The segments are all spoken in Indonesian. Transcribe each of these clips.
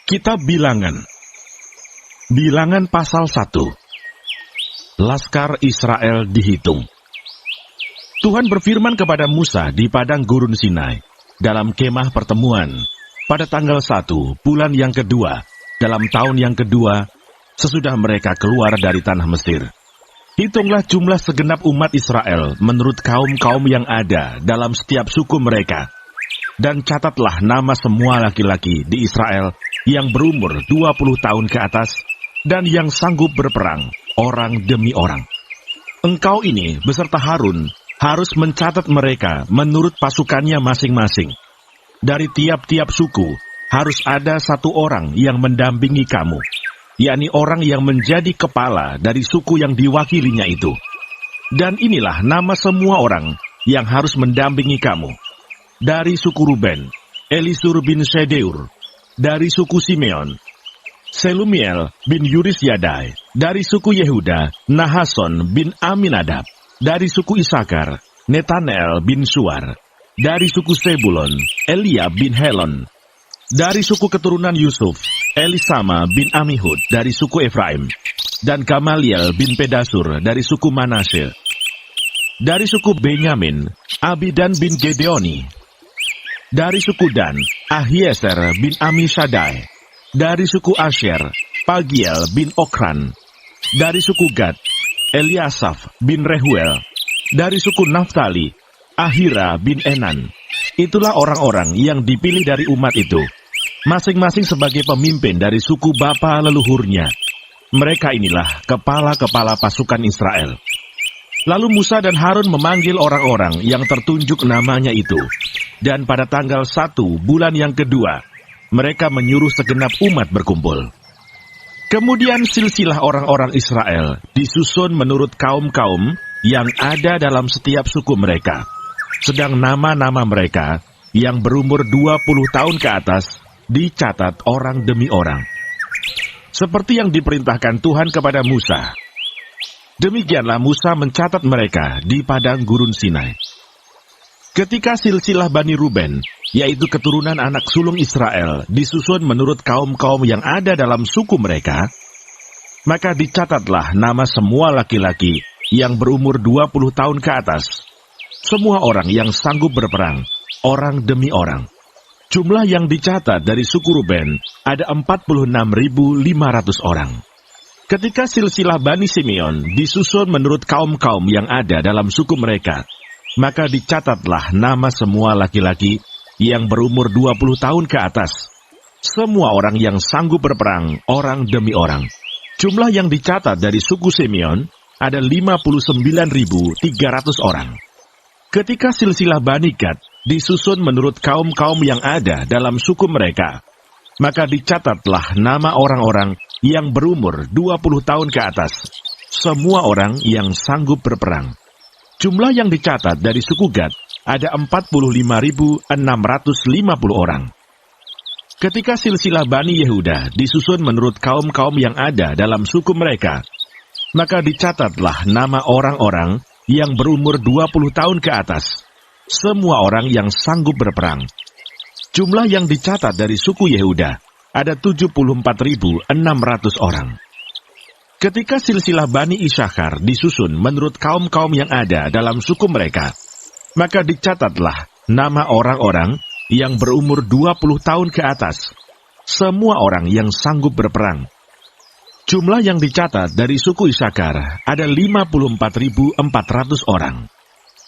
Kitab Bilangan. Bilangan pasal 1. Laskar Israel dihitung. Tuhan berfirman kepada Musa di padang gurun Sinai, dalam kemah pertemuan, pada tanggal 1, bulan yang kedua, dalam tahun yang kedua, sesudah mereka keluar dari tanah Mesir. Hitunglah jumlah segenap umat Israel menurut kaum-kaum yang ada dalam setiap suku mereka. Dan catatlah nama semua laki-laki di Israel yang berumur 20 tahun ke atas dan yang sanggup berperang, orang demi orang. Engkau ini beserta Harun harus mencatat mereka menurut pasukannya masing-masing. Dari tiap-tiap suku harus ada satu orang yang mendampingi kamu, yakni orang yang menjadi kepala dari suku yang diwakilinya itu. Dan inilah nama semua orang yang harus mendampingi kamu. Dari suku Ruben, Elisur bin Sedeur. Dari suku Simeon, Selumiel bin Yuris Yadai. Dari suku Yehuda, Nahason bin Aminadab. Dari suku Isakar, Netanel bin Suar. Dari suku Sebulon, Eliab bin Helon. Dari suku keturunan Yusuf, Elisama bin Amihud dari suku Efraim. Dan Gamaliel bin Pedasur dari suku Manasye. Dari suku Benyamin, Abidan bin Gedeoni. Dari suku Dan, Ahieser bin Amisadai. Dari suku Asher, Pagiel bin Okran. Dari suku Gad, Eliasaf bin Rehuel. Dari suku Naftali, Ahira bin Enan. Itulah orang-orang yang dipilih dari umat itu, masing-masing sebagai pemimpin dari suku bapa leluhurnya. Mereka inilah kepala-kepala pasukan Israel. Lalu Musa dan Harun memanggil orang-orang yang tertunjuk namanya itu. Dan pada tanggal 1 bulan yang kedua, mereka menyuruh segenap umat berkumpul. Kemudian silsilah orang-orang Israel disusun menurut kaum-kaum yang ada dalam setiap suku mereka. Sedang nama-nama mereka yang berumur 20 tahun ke atas dicatat orang demi orang. Seperti yang diperintahkan Tuhan kepada Musa. Demikianlah Musa mencatat mereka di padang gurun Sinai. Ketika silsilah Bani Ruben, yaitu keturunan anak sulung Israel, disusun menurut kaum-kaum yang ada dalam suku mereka, maka dicatatlah nama semua laki-laki yang berumur 20 tahun ke atas. Semua orang yang sanggup berperang, orang demi orang. Jumlah yang dicatat dari suku Ruben ada 46.500 orang. Ketika silsilah Bani Simeon disusun menurut kaum-kaum yang ada dalam suku mereka, maka dicatatlah nama semua laki-laki yang berumur 20 tahun ke atas. Semua orang yang sanggup berperang, orang demi orang. Jumlah yang dicatat dari suku Simeon ada 59.300 orang. Ketika silsilah Bani Gad disusun menurut kaum-kaum yang ada dalam suku mereka, maka dicatatlah nama orang-orang yang berumur 20 tahun ke atas. Semua orang yang sanggup berperang. Jumlah yang dicatat dari suku Gad ada 45.650 orang. Ketika silsilah Bani Yehuda disusun menurut kaum-kaum yang ada dalam suku mereka, maka dicatatlah nama orang-orang yang berumur 20 tahun ke atas. Semua orang yang sanggup berperang. Jumlah yang dicatat dari suku Yehuda ada 74.600 orang. Ketika silsilah Bani Isakar disusun menurut kaum-kaum yang ada dalam suku mereka, maka dicatatlah nama orang-orang yang berumur 20 tahun ke atas. Semua orang yang sanggup berperang. Jumlah yang dicatat dari suku Isakar ada 54.400 orang.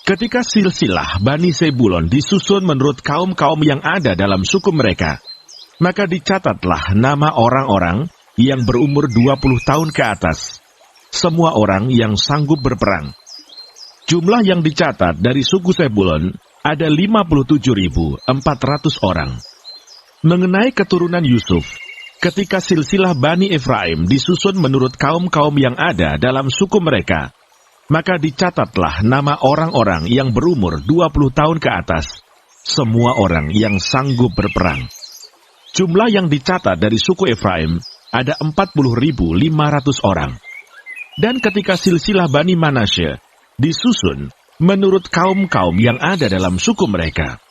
Ketika silsilah Bani Sebulon disusun menurut kaum-kaum yang ada dalam suku mereka, maka dicatatlah nama orang-orang yang berumur 20 tahun ke atas. Semua orang yang sanggup berperang. Jumlah yang dicatat dari suku Sebulon ada 57.400 orang. Mengenai keturunan Yusuf, ketika silsilah Bani Efraim disusun menurut kaum-kaum yang ada dalam suku mereka, maka dicatatlah nama orang-orang yang berumur 20 tahun ke atas. Semua orang yang sanggup berperang. Jumlah yang dicatat dari suku Efraim ada 40.500 orang. Dan ketika silsilah Bani Manasye disusun menurut kaum-kaum yang ada dalam suku mereka,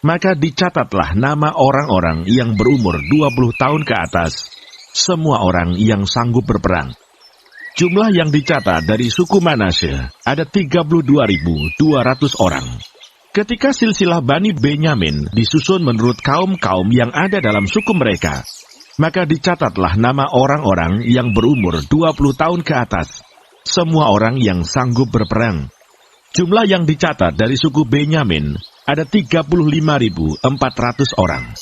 maka dicatatlah nama orang-orang yang berumur 20 tahun ke atas, semua orang yang sanggup berperang. Jumlah yang dicatat dari suku Manasye ada 32.200 orang. Ketika silsilah Bani Benyamin disusun menurut kaum-kaum yang ada dalam suku mereka, maka dicatatlah nama orang-orang yang berumur 20 tahun ke atas, semua orang yang sanggup berperang. Jumlah yang dicatat dari suku Benyamin ada 35.400 orang.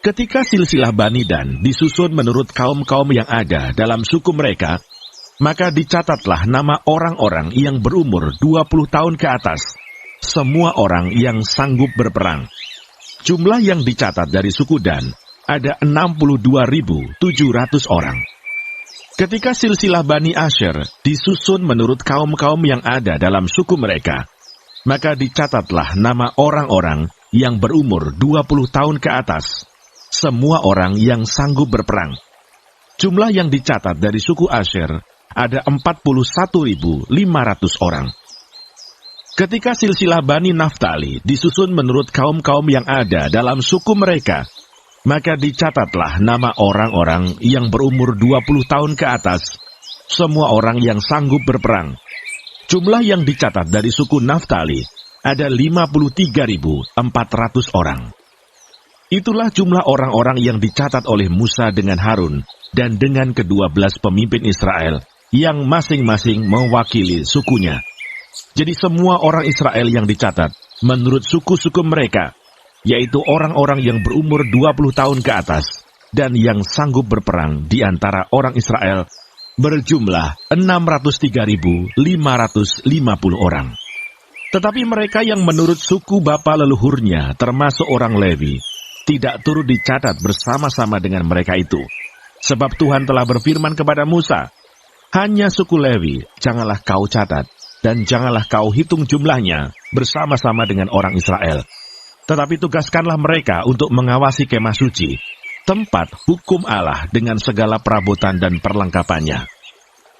Ketika silsilah Bani Dan disusun menurut kaum-kaum yang ada dalam suku mereka, maka dicatatlah nama orang-orang yang berumur 20 tahun ke atas, semua orang yang sanggup berperang. Jumlah yang dicatat dari suku Dan ada 62.700 orang. Ketika silsilah Bani Asher disusun menurut kaum-kaum yang ada dalam suku mereka, maka dicatatlah nama orang-orang yang berumur 20 tahun ke atas, semua orang yang sanggup berperang. Jumlah yang dicatat dari suku Asher ada 41.500 orang. Ketika silsilah Bani Naftali disusun menurut kaum-kaum yang ada dalam suku mereka, maka dicatatlah nama orang-orang yang berumur 20 tahun ke atas, semua orang yang sanggup berperang. Jumlah yang dicatat dari suku Naftali ada 53.400 orang. Itulah jumlah orang-orang yang dicatat oleh Musa dengan Harun dan dengan ke-12 pemimpin Israel yang masing-masing mewakili sukunya. Jadi semua orang Israel yang dicatat menurut suku-suku mereka, yaitu orang-orang yang berumur 20 tahun ke atas dan yang sanggup berperang di antara orang Israel, berjumlah 603.550 orang. Tetapi mereka yang menurut suku bapa leluhurnya, termasuk orang Lewi, tidak turut dicatat bersama-sama dengan mereka itu. Sebab Tuhan telah berfirman kepada Musa, hanya suku Lewi janganlah kau catat, dan janganlah kau hitung jumlahnya bersama-sama dengan orang Israel. Tetapi tugaskanlah mereka untuk mengawasi kemah suci, tempat hukum Allah dengan segala perabotan dan perlengkapannya.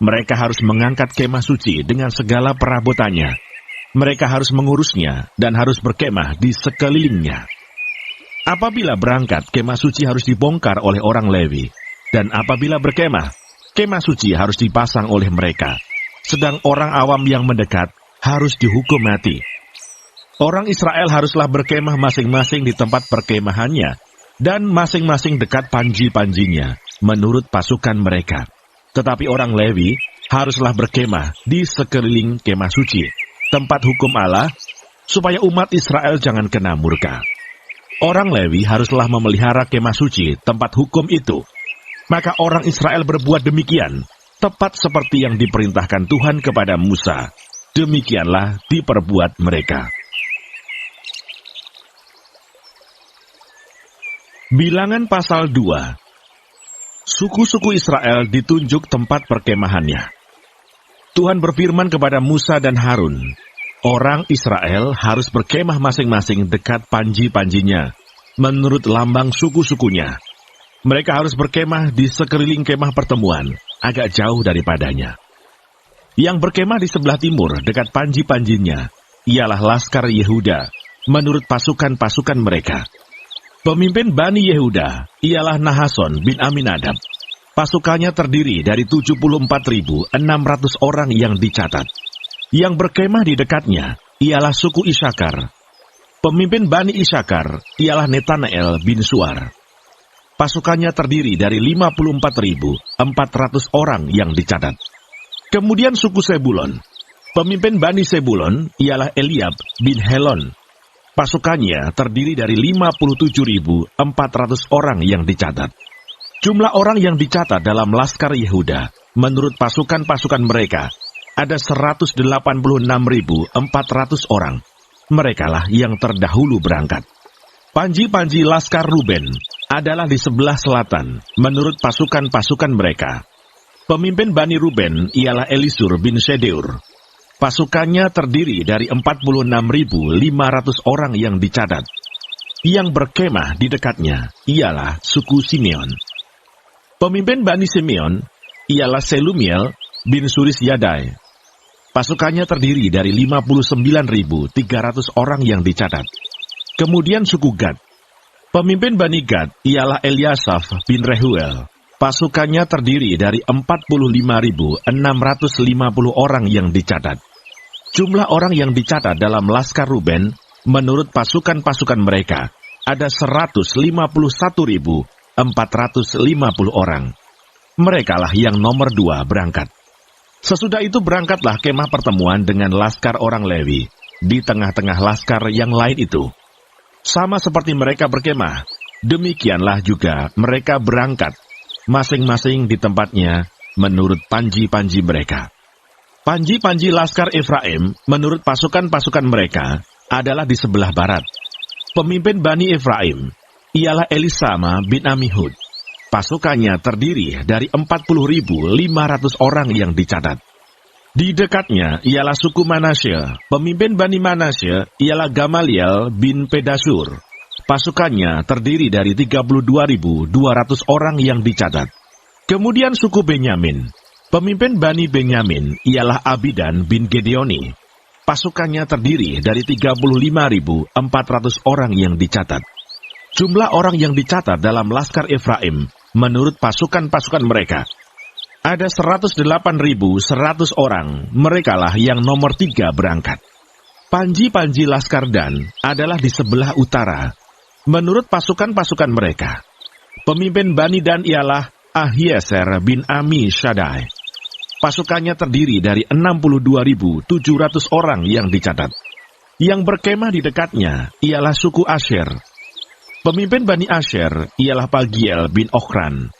Mereka harus mengangkat kemah suci dengan segala perabotannya. Mereka harus mengurusnya dan harus berkemah di sekelilingnya. Apabila berangkat, kemah suci harus dibongkar oleh orang Lewi. Dan apabila berkemah, kemah suci harus dipasang oleh mereka. Sedang orang awam yang mendekat harus dihukum mati. Orang Israel haruslah berkemah masing-masing di tempat perkemahannya, dan masing-masing dekat panji-panjinya, menurut pasukan mereka. Tetapi orang Lewi haruslah berkemah di sekeliling kemah suci, tempat hukum Allah, supaya umat Israel jangan kena murka. Orang Lewi haruslah memelihara kemah suci, tempat hukum itu. Maka orang Israel berbuat demikian, tepat seperti yang diperintahkan Tuhan kepada Musa. Demikianlah diperbuat mereka. Bilangan pasal 2. Suku-suku Israel ditunjuk tempat perkemahannya. Tuhan berfirman kepada Musa dan Harun, orang Israel harus berkemah masing-masing dekat panji-panjinya, menurut lambang suku-sukunya. Mereka harus berkemah di sekeliling kemah pertemuan, agak jauh daripadanya. Yang berkemah di sebelah timur, dekat panji-panjinya, ialah Laskar Yehuda, menurut pasukan-pasukan mereka. Pemimpin Bani Yehuda ialah Nahason bin Aminadab. Pasukannya terdiri dari 74.600 orang yang dicatat. Yang berkemah di dekatnya ialah suku Isakar. Pemimpin Bani Isakar ialah Netanael bin Suar. Pasukannya terdiri dari 54.400 orang yang dicatat. Kemudian suku Sebulon. Pemimpin Bani Sebulon ialah Eliab bin Helon. Pasukannya terdiri dari 57.400 orang yang dicatat. Jumlah orang yang dicatat dalam Laskar Yehuda, menurut pasukan-pasukan mereka, ada 186.400 orang. Merekalah yang terdahulu berangkat. Panji-panji Laskar Ruben adalah di sebelah selatan, menurut pasukan-pasukan mereka. Pemimpin Bani Ruben ialah Elisur bin Sedeur. Pasukannya terdiri dari 46.500 orang yang dicatat. Yang berkemah di dekatnya ialah suku Simeon. Pemimpin Bani Simeon ialah Selumiel bin Suris Yadai. Pasukannya terdiri dari 59.300 orang yang dicatat. Kemudian suku Gad. Pemimpin Bani Gad ialah Eliasaf bin Rehuel. Pasukannya terdiri dari 45.650 orang yang dicatat. Jumlah orang yang dicatat dalam Laskar Ruben menurut pasukan-pasukan mereka ada 151.450 orang. Merekalah yang nomor 2 berangkat. Sesudah itu berangkatlah kemah pertemuan dengan laskar orang Lewi di tengah-tengah laskar yang lain itu. Sama seperti mereka berkemah, demikianlah juga mereka berangkat, masing-masing di tempatnya menurut panji-panji mereka. Panji-panji laskar Efraim menurut pasukan-pasukan mereka adalah di sebelah barat. Pemimpin Bani Efraim ialah Elisama bin Amihud. Pasukannya terdiri dari 40.500 orang yang dicatat. Di dekatnya ialah suku Manasye. Pemimpin Bani Manasye ialah Gamaliel bin Pedasur. Pasukannya terdiri dari 32.200 orang yang dicatat. Kemudian suku Benyamin. Pemimpin Bani Benyamin ialah Abidan bin Gedeoni. Pasukannya terdiri dari 35.400 orang yang dicatat. Jumlah orang yang dicatat dalam Laskar Efraim menurut pasukan-pasukan mereka ada 108.100 orang, merekalah yang nomor 3 berangkat. Panji-panji Laskar Dan adalah di sebelah utara, menurut pasukan-pasukan mereka. Pemimpin Bani Dan ialah Ahieser bin Ami Shaddai. Pasukannya terdiri dari 62.700 orang yang dicatat. Yang berkemah di dekatnya ialah suku Asher. Pemimpin Bani Asher ialah Pagiel bin Ochran.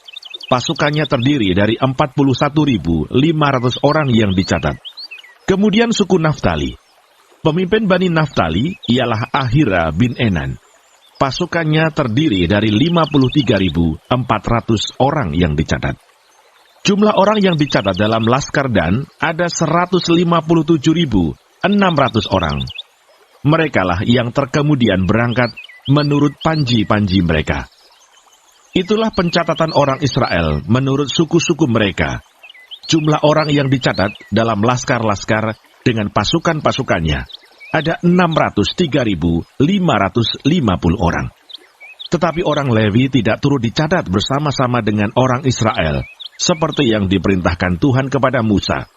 Pasukannya terdiri dari 41.500 orang yang dicatat. Kemudian suku Naftali. Pemimpin Bani Naftali ialah Ahira bin Enan. Pasukannya terdiri dari 53.400 orang yang dicatat. Jumlah orang yang dicatat dalam Laskar Dan ada 157.600 orang. Merekalah yang terkemudian berangkat menurut panji-panji mereka. Itulah pencatatan orang Israel menurut suku-suku mereka. Jumlah orang yang dicatat dalam laskar-laskar dengan pasukan-pasukannya ada 603.550 orang. Tetapi orang Lewi tidak turut dicatat bersama-sama dengan orang Israel, seperti yang diperintahkan Tuhan kepada Musa.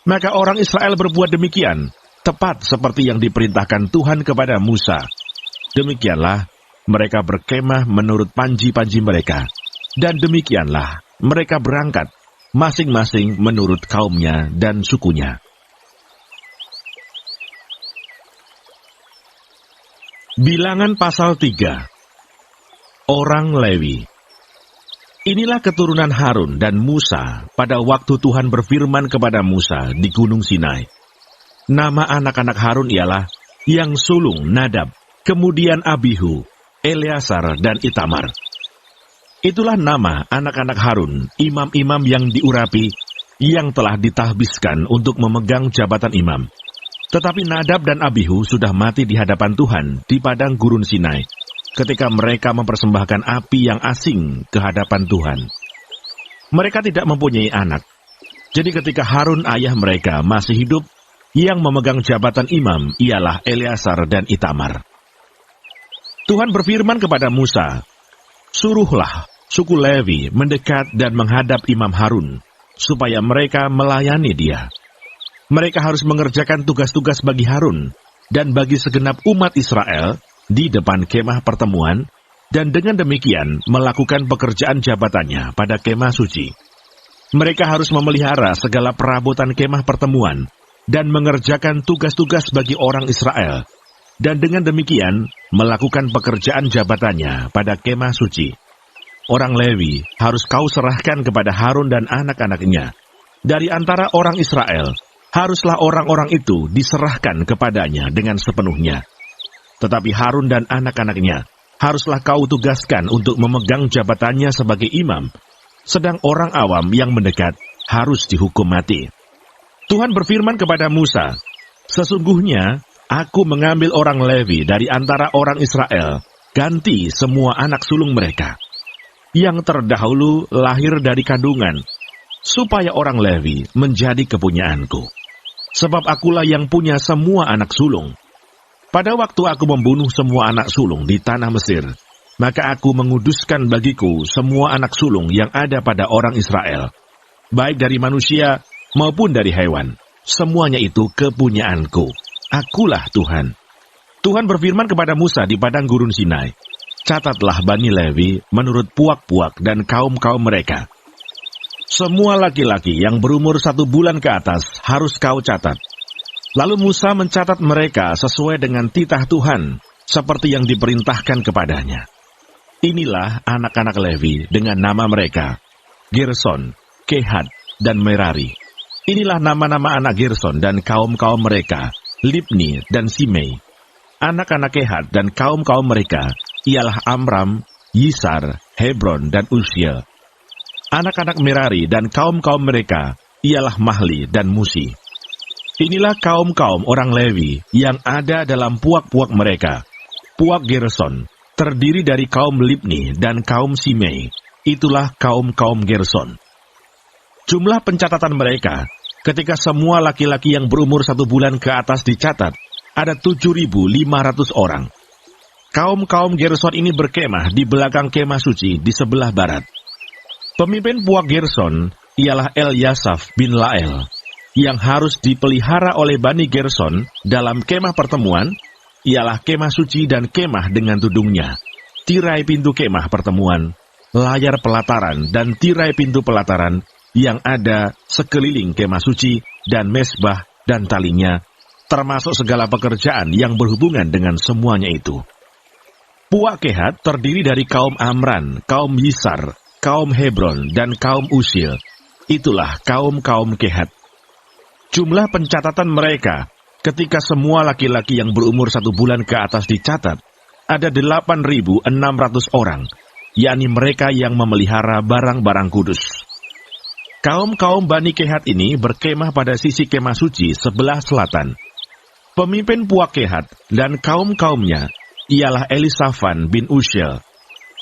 Maka orang Israel berbuat demikian, tepat seperti yang diperintahkan Tuhan kepada Musa. Demikianlah mereka berkemah menurut panji-panji mereka, dan demikianlah mereka berangkat, masing-masing menurut kaumnya dan sukunya. Bilangan pasal 3. Orang Lewi. Inilah keturunan Harun dan Musa pada waktu Tuhan berfirman kepada Musa di Gunung Sinai. Nama anak-anak Harun ialah yang sulung Nadab, kemudian Abihu, Eleazar, dan Itamar. Itulah nama anak-anak Harun, imam-imam yang diurapi, yang telah ditahbiskan untuk memegang jabatan imam. Tetapi Nadab dan Abihu sudah mati di hadapan Tuhan di padang gurun Sinai, ketika mereka mempersembahkan api yang asing ke hadapan Tuhan. Mereka tidak mempunyai anak. Jadi ketika Harun ayah mereka masih hidup, yang memegang jabatan imam ialah Eleazar dan Itamar. Tuhan berfirman kepada Musa, "Suruhlah suku Lewi mendekat dan menghadap Imam Harun, supaya mereka melayani dia. Mereka harus mengerjakan tugas-tugas bagi Harun dan bagi segenap umat Israel di depan kemah pertemuan, dan dengan demikian melakukan pekerjaan jabatannya pada kemah suci. Mereka harus memelihara segala perabotan kemah pertemuan dan mengerjakan tugas-tugas bagi orang Israel, dan dengan demikian melakukan pekerjaan jabatannya pada kemah suci. Orang Lewi harus kau serahkan kepada Harun dan anak-anaknya. Dari antara orang Israel, haruslah orang-orang itu diserahkan kepadanya dengan sepenuhnya. Tetapi Harun dan anak-anaknya haruslah kau tugaskan untuk memegang jabatannya sebagai imam, sedang orang awam yang mendekat harus dihukum mati." Tuhan berfirman kepada Musa, "Sesungguhnya Aku mengambil orang Lewi dari antara orang Israel, ganti semua anak sulung mereka, yang terdahulu lahir dari kandungan, supaya orang Lewi menjadi kepunyaanku. Sebab akulah yang punya semua anak sulung. Pada waktu aku membunuh semua anak sulung di tanah Mesir, maka aku menguduskan bagiku semua anak sulung yang ada pada orang Israel, baik dari manusia maupun dari hewan. Semuanya itu kepunyaanku. Akulah Tuhan. Tuhan berfirman kepada Musa di padang gurun Sinai, catatlah Bani Lewi menurut puak-puak dan kaum-kaum mereka. Semua laki-laki yang berumur 1 bulan ke atas harus kau catat. Lalu Musa mencatat mereka sesuai dengan titah Tuhan, seperti yang diperintahkan kepadanya. Inilah anak-anak Lewi dengan nama mereka, Gerson, Kehat, dan Merari. Inilah nama-nama anak Gerson dan kaum-kaum mereka, Libni dan Simei. Anak-anak Kehat dan kaum-kaum mereka ialah Amram, Yisar, Hebron, dan Uziel. Anak-anak Merari dan kaum-kaum mereka ialah Mahli dan Musi. Inilah kaum-kaum orang Lewi yang ada dalam puak-puak mereka. Puak Gerson terdiri dari kaum Libni dan kaum Simei. Itulah kaum-kaum Gerson. Jumlah pencatatan mereka, ketika semua laki-laki yang berumur 1 bulan ke atas dicatat, ada 7.500 orang. Kaum-kaum Gerson ini berkemah di belakang kemah suci di sebelah barat. Pemimpin puak Gerson ialah Eliasaf bin Lael, yang harus dipelihara oleh Bani Gerson dalam kemah pertemuan, ialah kemah suci dan kemah dengan tudungnya, tirai pintu kemah pertemuan, layar pelataran dan tirai pintu pelataran yang ada sekeliling kemah suci dan mesbah dan talinya, termasuk segala pekerjaan yang berhubungan dengan semuanya itu. Puak Kehat terdiri dari kaum Amran, kaum Yisar, kaum Hebron, dan kaum Uziel. Itulah kaum-kaum Kehat. Jumlah pencatatan mereka, ketika semua laki-laki yang berumur 1 bulan ke atas dicatat, ada 8.600 orang, yakni mereka yang memelihara barang-barang kudus. Kaum-kaum Bani Kehat ini berkemah pada sisi kemah suci sebelah selatan. Pemimpin puak Kehat dan kaum-kaumnya ialah Elisafan bin Uziel.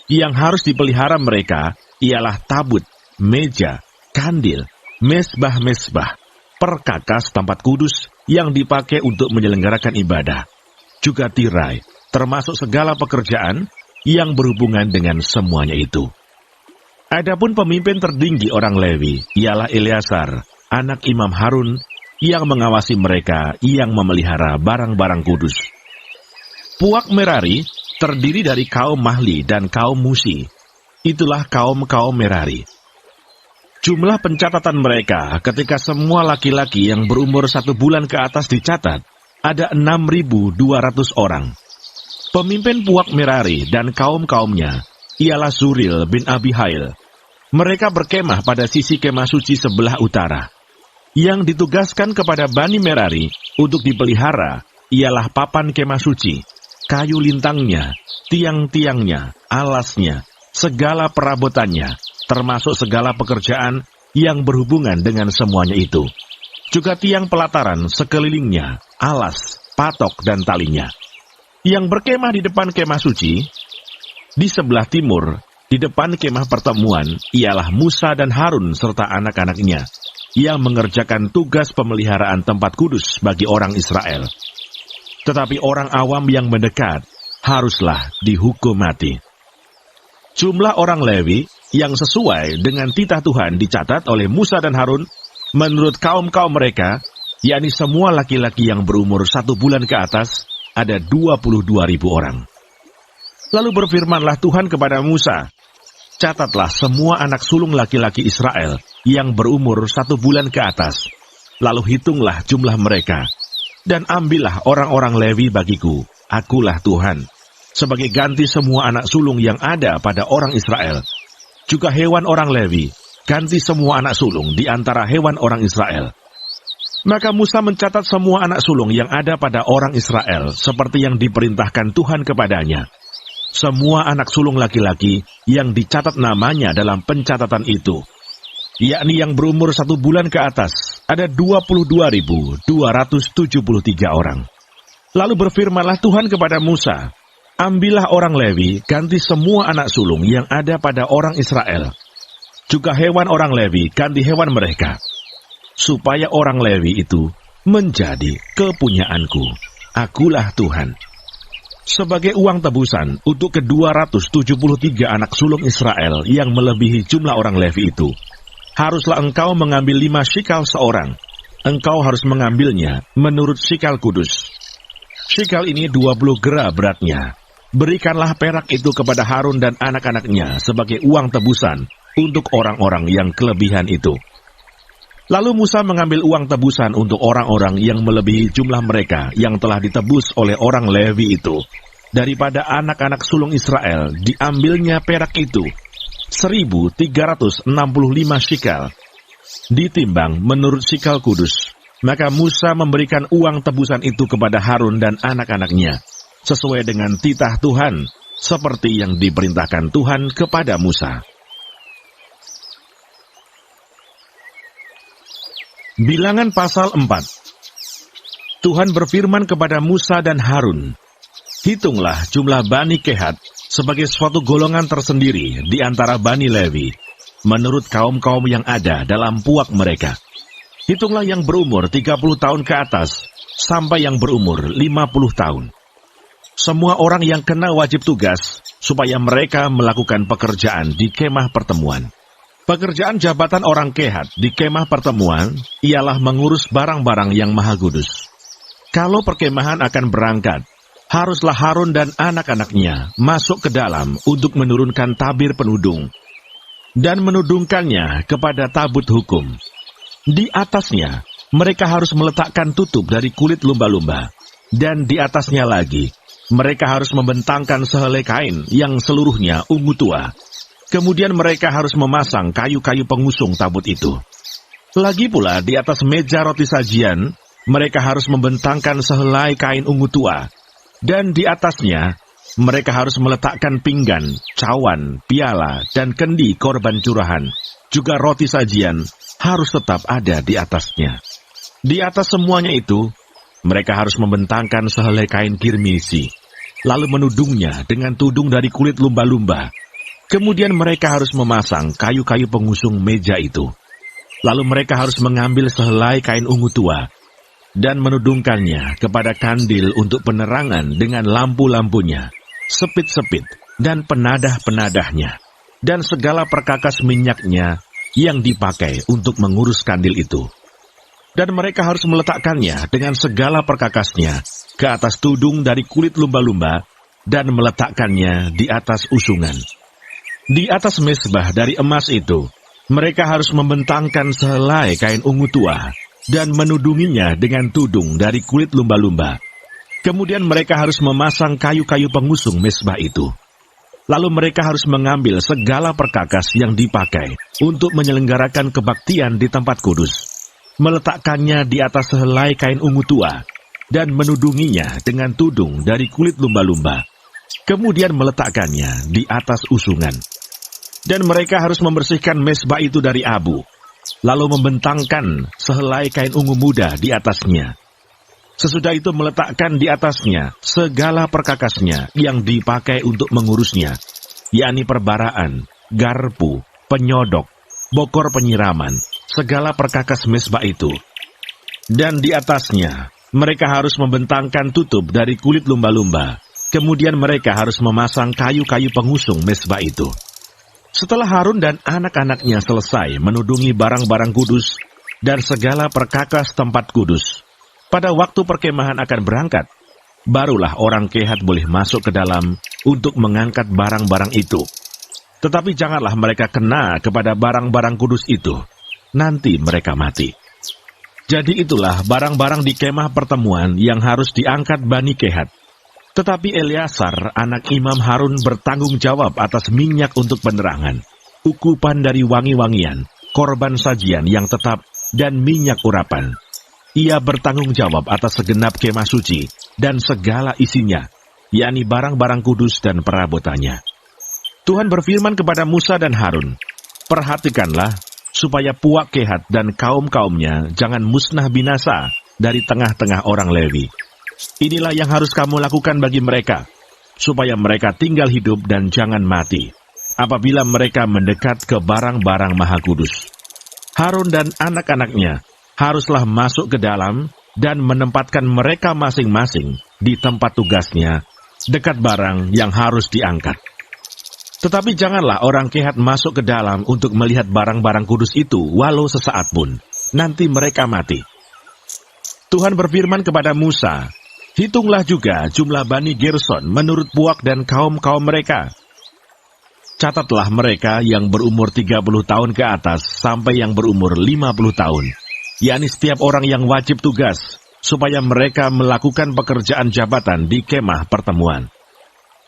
Yang harus dipelihara mereka ialah tabut, meja, kandil, mesbah-mesbah, perkakas tempat kudus yang dipakai untuk menyelenggarakan ibadah, juga tirai, termasuk segala pekerjaan yang berhubungan dengan semuanya itu. Adapun pemimpin tertinggi orang Lewi ialah Eleazar, anak Imam Harun, yang mengawasi mereka yang memelihara barang-barang kudus. Puak Merari terdiri dari kaum Mahli dan kaum Musi. Itulah kaum-kaum Merari. Jumlah pencatatan mereka ketika semua laki-laki yang berumur 1 bulan ke atas dicatat, ada 6.200 orang. Pemimpin puak Merari dan kaum-kaumnya ialah Zuril bin Abihail. Mereka berkemah pada sisi kemah suci sebelah utara. Yang ditugaskan kepada Bani Merari untuk dipelihara ialah papan kemah suci, kayu lintangnya, tiang-tiangnya, alasnya, segala perabotannya, termasuk segala pekerjaan yang berhubungan dengan semuanya itu. Juga tiang pelataran sekelilingnya, alas, patok, dan talinya. Yang berkemah di depan kemah suci, di sebelah timur, di depan kemah pertemuan, ialah Musa dan Harun serta anak-anaknya, yang mengerjakan tugas pemeliharaan tempat kudus bagi orang Israel. Tetapi orang awam yang mendekat, haruslah dihukum mati. Jumlah orang Lewi yang sesuai dengan titah Tuhan dicatat oleh Musa dan Harun menurut kaum-kaum mereka, yakni semua laki-laki yang berumur 1 bulan ke atas, ada 22.000 orang. Lalu berfirmanlah Tuhan kepada Musa, catatlah semua anak sulung laki-laki Israel yang berumur 1 bulan ke atas, lalu hitunglah jumlah mereka, dan ambillah orang-orang Lewi bagiku, akulah Tuhan, sebagai ganti semua anak sulung yang ada pada orang Israel. Juga hewan orang Lewi, ganti semua anak sulung di antara hewan orang Israel. Maka Musa mencatat semua anak sulung yang ada pada orang Israel, seperti yang diperintahkan Tuhan kepadanya. Semua anak sulung laki-laki yang dicatat namanya dalam pencatatan itu, yakni yang berumur 1 bulan ke atas, ada 22.273 orang. Lalu berfirmanlah Tuhan kepada Musa, ambillah orang Lewi, ganti semua anak sulung yang ada pada orang Israel. Juga hewan orang Lewi, ganti hewan mereka, supaya orang Lewi itu menjadi kepunyaanku. Akulah Tuhan. Sebagai uang tebusan untuk ke-273 anak sulung Israel yang melebihi jumlah orang Levi itu, haruslah engkau mengambil 5 shikal seorang. Engkau harus mengambilnya menurut shikal kudus. Shikal ini 20 gera beratnya. Berikanlah perak itu kepada Harun dan anak-anaknya sebagai uang tebusan untuk orang-orang yang kelebihan itu. Lalu Musa mengambil uang tebusan untuk orang-orang yang melebihi jumlah mereka yang telah ditebus oleh orang Levi itu. Daripada anak-anak sulung Israel, diambilnya perak itu, 1.365 shikal. Ditimbang menurut shikal kudus. Maka Musa memberikan uang tebusan itu kepada Harun dan anak-anaknya, sesuai dengan titah Tuhan, seperti yang diperintahkan Tuhan kepada Musa. Bilangan pasal 4. Tuhan berfirman kepada Musa dan Harun, hitunglah jumlah Bani Kehat sebagai suatu golongan tersendiri di antara Bani Levi, menurut kaum-kaum yang ada dalam puak mereka. Hitunglah yang berumur 30 tahun ke atas, sampai yang berumur 50 tahun. Semua orang yang kena wajib tugas, supaya mereka melakukan pekerjaan di kemah pertemuan. Pekerjaan jabatan orang Kehat di kemah pertemuan ialah mengurus barang-barang yang maha kudus. Kalau perkemahan akan berangkat, haruslah Harun dan anak-anaknya masuk ke dalam untuk menurunkan tabir penudung dan menudungkannya kepada tabut hukum. Di atasnya, mereka harus meletakkan tutup dari kulit lumba-lumba, dan di atasnya lagi, mereka harus membentangkan sehelai kain yang seluruhnya ungu tua. Kemudian mereka harus memasang kayu-kayu pengusung tabut itu. Lagi pula di atas meja roti sajian, mereka harus membentangkan sehelai kain ungu tua. Dan di atasnya, mereka harus meletakkan pinggan, cawan, piala, dan kendi korban curahan. Juga roti sajian harus tetap ada di atasnya. Di atas semuanya itu, mereka harus membentangkan sehelai kain kirmisi, lalu menudungnya dengan tudung dari kulit lumba-lumba. Kemudian mereka harus memasang kayu-kayu pengusung meja itu. Lalu mereka harus mengambil sehelai kain ungu tua dan menudungkannya kepada kandil untuk penerangan dengan lampu-lampunya, sepit-sepit, dan penadah-penadahnya, dan segala perkakas minyaknya yang dipakai untuk mengurus kandil itu. Dan mereka harus meletakkannya dengan segala perkakasnya ke atas tudung dari kulit lumba-lumba dan meletakkannya di atas usungan. Di atas mezbah dari emas itu, mereka harus membentangkan sehelai kain ungu tua dan menudunginya dengan tudung dari kulit lumba-lumba. Kemudian mereka harus memasang kayu-kayu pengusung mezbah itu. Lalu mereka harus mengambil segala perkakas yang dipakai untuk menyelenggarakan kebaktian di tempat kudus, meletakkannya di atas sehelai kain ungu tua, dan menudunginya dengan tudung dari kulit lumba-lumba. Kemudian meletakkannya di atas usungan. Dan mereka harus membersihkan mezbah itu dari abu, lalu membentangkan sehelai kain ungu muda di atasnya. Sesudah itu meletakkan di atasnya segala perkakasnya yang dipakai untuk mengurusnya, yakni perbaraan, garpu, penyodok, bokor penyiraman, segala perkakas mezbah itu. Dan di atasnya, mereka harus membentangkan tutup dari kulit lumba-lumba. Kemudian mereka harus memasang kayu-kayu pengusung mezbah itu. Setelah Harun dan anak-anaknya selesai menudungi barang-barang kudus dan segala perkakas tempat kudus, pada waktu perkemahan akan berangkat, barulah orang Kehat boleh masuk ke dalam untuk mengangkat barang-barang itu. Tetapi janganlah mereka kena kepada barang-barang kudus itu, nanti mereka mati. Jadi itulah barang-barang di kemah pertemuan yang harus diangkat Bani Kehat. Tetapi Eleazar, anak Imam Harun, bertanggung jawab atas minyak untuk penerangan, ukupan dari wangi-wangian, korban sajian yang tetap, dan minyak urapan. Ia bertanggung jawab atas segenap kemah suci dan segala isinya, yakni barang-barang kudus dan perabotannya. Tuhan berfirman kepada Musa dan Harun, perhatikanlah supaya puak Kehat dan kaum-kaumnya jangan musnah binasa dari tengah-tengah orang Lewi. Inilah yang harus kamu lakukan bagi mereka, supaya mereka tinggal hidup dan jangan mati, apabila mereka mendekat ke barang-barang maha kudus. Harun dan anak-anaknya haruslah masuk ke dalam dan menempatkan mereka masing-masing di tempat tugasnya, dekat barang yang harus diangkat. Tetapi janganlah orang kehat masuk ke dalam untuk melihat barang-barang kudus itu walau sesaat pun, nanti mereka mati. Tuhan berfirman kepada Musa, hitunglah juga jumlah Bani Gerson menurut puak dan kaum-kaum mereka. Catatlah mereka yang berumur 30 tahun ke atas sampai yang berumur 50 tahun, yakni setiap orang yang wajib tugas, supaya mereka melakukan pekerjaan jabatan di kemah pertemuan.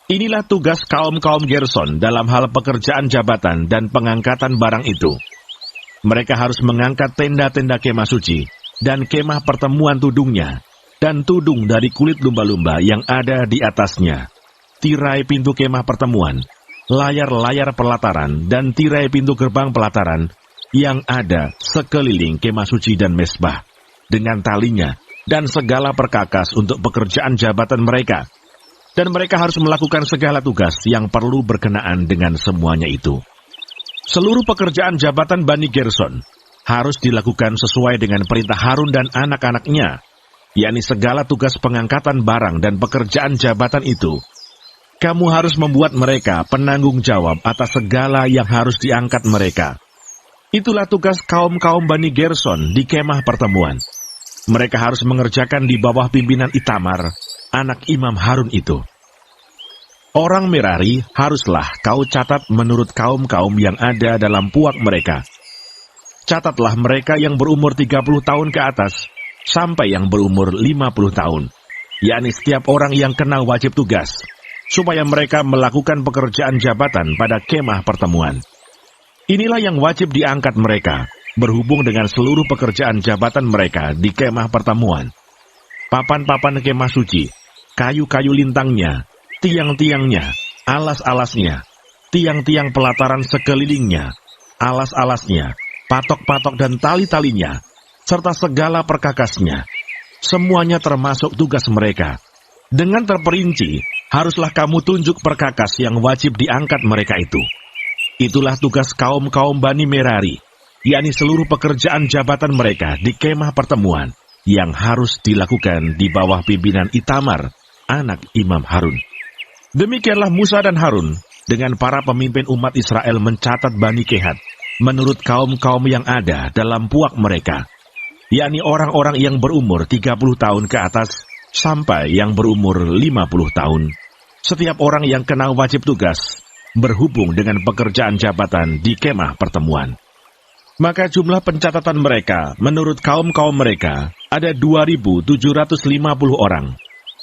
Inilah tugas kaum-kaum Gerson dalam hal pekerjaan jabatan dan pengangkatan barang itu. Mereka harus mengangkat tenda-tenda kemah suci, dan kemah pertemuan tudungnya, dan tudung dari kulit lumba-lumba yang ada di atasnya, tirai pintu kemah pertemuan, layar-layar pelataran, dan tirai pintu gerbang pelataran yang ada sekeliling kemah suci dan mesbah, dengan talinya, dan segala perkakas untuk pekerjaan jabatan mereka. Dan mereka harus melakukan segala tugas yang perlu berkenaan dengan semuanya itu. Seluruh pekerjaan jabatan Bani Gerson harus dilakukan sesuai dengan perintah Harun dan anak-anaknya, yakni segala tugas pengangkatan barang dan pekerjaan jabatan itu. Kamu harus membuat mereka penanggung jawab atas segala yang harus diangkat mereka. Itulah tugas kaum-kaum Bani Gerson di kemah pertemuan. Mereka harus mengerjakan di bawah pimpinan Itamar, anak Imam Harun itu. Orang Merari haruslah kau catat menurut kaum-kaum yang ada dalam puak mereka. Catatlah mereka yang berumur 30 tahun ke atas, sampai yang berumur 50 tahun, yakni setiap orang yang kena wajib tugas, supaya mereka melakukan pekerjaan jabatan pada kemah pertemuan. Inilah yang wajib diangkat mereka, berhubung dengan seluruh pekerjaan jabatan mereka di kemah pertemuan. Papan-papan kemah suci, kayu-kayu lintangnya, tiang-tiangnya, alas-alasnya, tiang-tiang pelataran sekelilingnya, alas-alasnya, patok-patok dan tali-talinya, serta segala perkakasnya. Semuanya termasuk tugas mereka. Dengan terperinci, haruslah kamu tunjuk perkakas yang wajib diangkat mereka itu. Itulah tugas kaum-kaum Bani Merari, yakni seluruh pekerjaan jabatan mereka di kemah pertemuan, yang harus dilakukan di bawah pimpinan Itamar, anak Imam Harun. Demikianlah Musa dan Harun dengan para pemimpin umat Israel mencatat Bani Kehat menurut kaum-kaum yang ada dalam puak mereka, yakni orang-orang yang berumur 30 tahun ke atas sampai yang berumur 50 tahun. Setiap orang yang kena wajib tugas berhubung dengan pekerjaan jabatan di kemah pertemuan. Maka jumlah pencatatan mereka menurut kaum-kaum mereka ada 2.750 orang.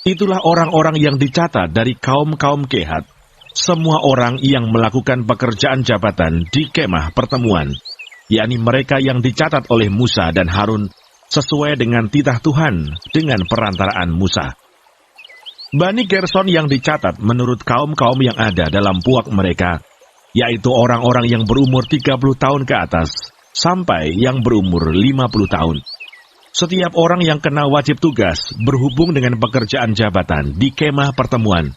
Itulah orang-orang yang dicatat dari kaum-kaum Kehat, semua orang yang melakukan pekerjaan jabatan di kemah pertemuan, yakni mereka yang dicatat oleh Musa dan Harun sesuai dengan titah Tuhan dengan perantaraan Musa. Bani Gerson yang dicatat menurut kaum-kaum yang ada dalam puak mereka, yaitu orang-orang yang berumur 30 tahun ke atas, sampai yang berumur 50 tahun. Setiap orang yang kena wajib tugas berhubung dengan pekerjaan jabatan di kemah pertemuan.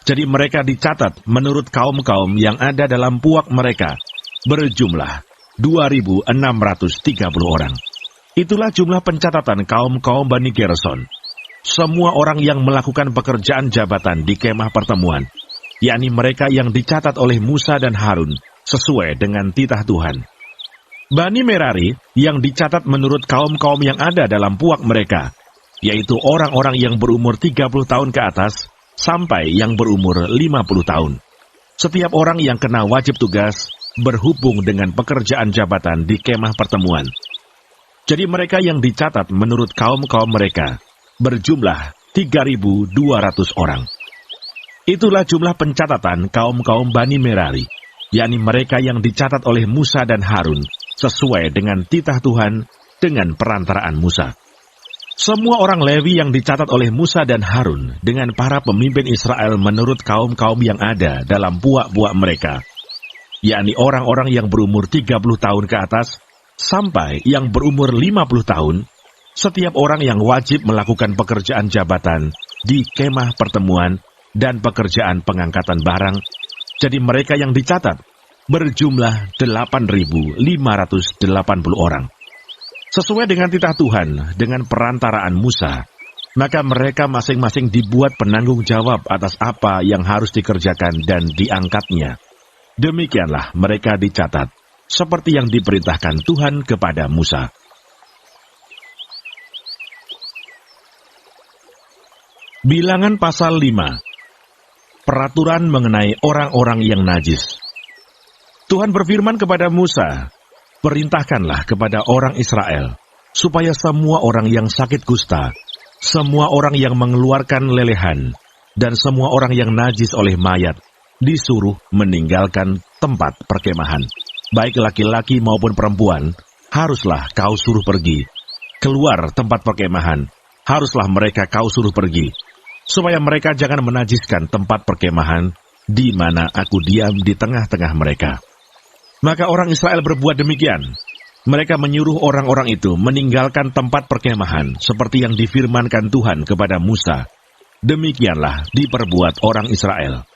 Jadi mereka dicatat menurut kaum-kaum yang ada dalam puak mereka, berjumlah 2.630 orang. Itulah jumlah pencatatan kaum-kaum Bani Gerson. Semua orang yang melakukan pekerjaan jabatan di kemah pertemuan, yakni mereka yang dicatat oleh Musa dan Harun sesuai dengan titah Tuhan. Bani Merari yang dicatat menurut kaum-kaum yang ada dalam puak mereka, yaitu orang-orang yang berumur 30 tahun ke atas sampai yang berumur 50 tahun. Setiap orang yang kena wajib tugas berhubung dengan pekerjaan jabatan di kemah pertemuan. Jadi mereka yang dicatat menurut kaum-kaum mereka berjumlah 3.200 orang. Itulah jumlah pencatatan kaum-kaum Bani Merari, yakni mereka yang dicatat oleh Musa dan Harun sesuai dengan titah Tuhan dengan perantaraan Musa. Semua orang Lewi yang dicatat oleh Musa dan Harun dengan para pemimpin Israel menurut kaum-kaum yang ada dalam puak-puak mereka, yakni orang-orang yang berumur 30 tahun ke atas sampai yang berumur 50 tahun, setiap orang yang wajib melakukan pekerjaan jabatan di kemah pertemuan dan pekerjaan pengangkatan barang. Jadi mereka yang dicatat berjumlah 8.580 orang. Sesuai dengan titah Tuhan, dengan perantaraan Musa, maka mereka masing-masing dibuat penanggung jawab atas apa yang harus dikerjakan dan diangkatnya. Demikianlah mereka dicatat, seperti yang diperintahkan Tuhan kepada Musa. Bilangan pasal 5. Peraturan mengenai orang-orang yang najis. Tuhan berfirman kepada Musa, "Perintahkanlah kepada orang Israel, supaya semua orang yang sakit kusta, semua orang yang mengeluarkan lelehan, dan semua orang yang najis oleh mayat, disuruh meninggalkan tempat perkemahan. Baik laki-laki maupun perempuan, haruslah kau suruh pergi. Keluar tempat perkemahan, haruslah mereka kau suruh pergi, supaya mereka jangan menajiskan tempat perkemahan, di mana aku diam di tengah-tengah mereka." Maka orang Israel berbuat demikian. Mereka menyuruh orang-orang itu meninggalkan tempat perkemahan, seperti yang difirmankan Tuhan kepada Musa. Demikianlah diperbuat orang Israel.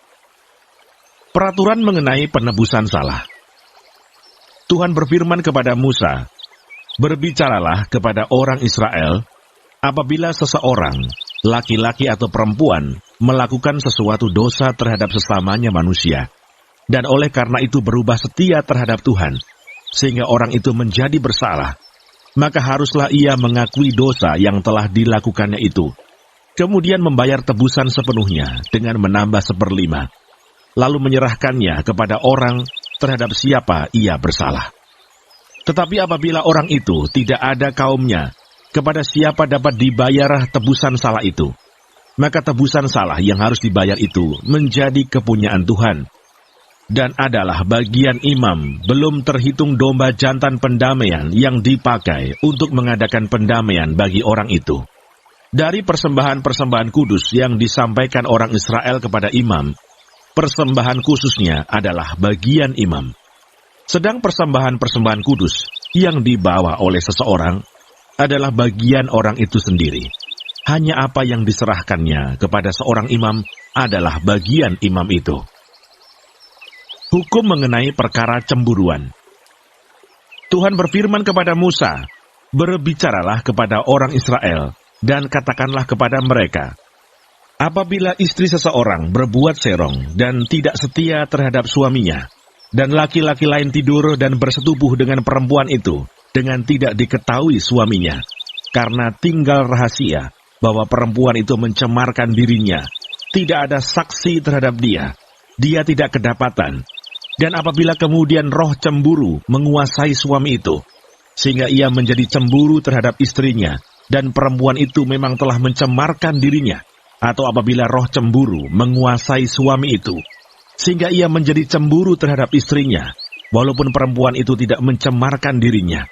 Peraturan mengenai penebusan salah. Tuhan berfirman kepada Musa, "Berbicaralah kepada orang Israel, apabila seseorang, laki-laki atau perempuan, melakukan sesuatu dosa terhadap sesamanya manusia, dan oleh karena itu berubah setia terhadap Tuhan, sehingga orang itu menjadi bersalah, maka haruslah ia mengakui dosa yang telah dilakukannya itu, kemudian membayar tebusan sepenuhnya dengan menambah 1/5, lalu menyerahkannya kepada orang terhadap siapa ia bersalah. Tetapi apabila orang itu tidak ada kaumnya, kepada siapa dapat dibayar tebusan salah itu, maka tebusan salah yang harus dibayar itu menjadi kepunyaan Tuhan, dan adalah bagian imam, belum terhitung domba jantan pendamaian yang dipakai untuk mengadakan pendamaian bagi orang itu. Dari persembahan-persembahan kudus yang disampaikan orang Israel kepada imam, persembahan khususnya adalah bagian imam. Sedang persembahan-persembahan kudus yang dibawa oleh seseorang adalah bagian orang itu sendiri. Hanya apa yang diserahkannya kepada seorang imam adalah bagian imam itu. Hukum mengenai perkara cemburuan. Tuhan berfirman kepada Musa, "Berbicaralah kepada orang Israel, dan katakanlah kepada mereka, apabila istri seseorang berbuat serong dan tidak setia terhadap suaminya, dan laki-laki lain tidur dan bersetubuh dengan perempuan itu, dengan tidak diketahui suaminya, karena tinggal rahasia bahwa perempuan itu mencemarkan dirinya, tidak ada saksi terhadap dia, dia tidak kedapatan. Dan apabila kemudian roh cemburu menguasai suami itu, sehingga ia menjadi cemburu terhadap istrinya, dan perempuan itu memang telah mencemarkan dirinya, atau apabila roh cemburu menguasai suami itu, sehingga ia menjadi cemburu terhadap istrinya, walaupun perempuan itu tidak mencemarkan dirinya,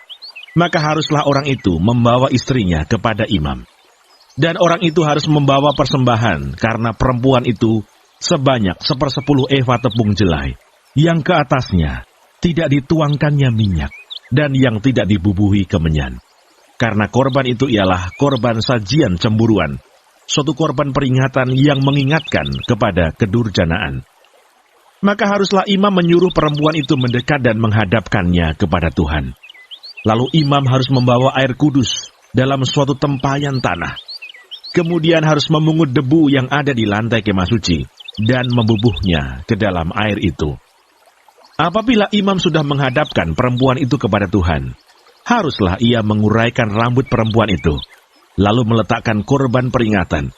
maka haruslah orang itu membawa istrinya kepada imam. Dan orang itu harus membawa persembahan, karena perempuan itu sebanyak 1/10 eva tepung jelai, yang ke atasnya tidak dituangkannya minyak, dan yang tidak dibubuhi kemenyan. Karena korban itu ialah korban sajian cemburuan, suatu korban peringatan yang mengingatkan kepada kedurjanaan. Maka haruslah imam menyuruh perempuan itu mendekat dan menghadapkannya kepada Tuhan. Lalu imam harus membawa air kudus dalam suatu tempayan tanah. Kemudian harus memungut debu yang ada di lantai kemah suci, dan membubuhnya ke dalam air itu. Apabila imam sudah menghadapkan perempuan itu kepada Tuhan, haruslah ia menguraikan rambut perempuan itu, lalu meletakkan korban peringatan,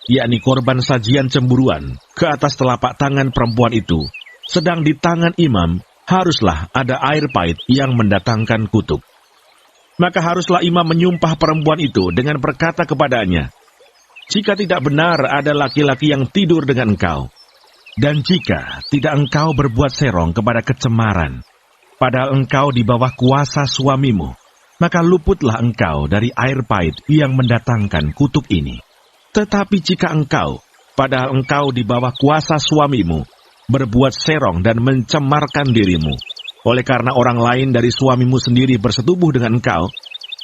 yakni korban sajian cemburuan, ke atas telapak tangan perempuan itu, sedang di tangan imam haruslah ada air pahit yang mendatangkan kutuk. Maka haruslah imam menyumpah perempuan itu dengan berkata kepadanya, "Jika tidak benar ada laki-laki yang tidur dengan engkau, dan jika tidak engkau berbuat serong kepada kecemaran, padahal engkau di bawah kuasa suamimu, maka luputlah engkau dari air pahit yang mendatangkan kutuk ini. Tetapi jika engkau, padahal engkau di bawah kuasa suamimu, berbuat serong dan mencemarkan dirimu, oleh karena orang lain dari suamimu sendiri bersetubuh dengan engkau,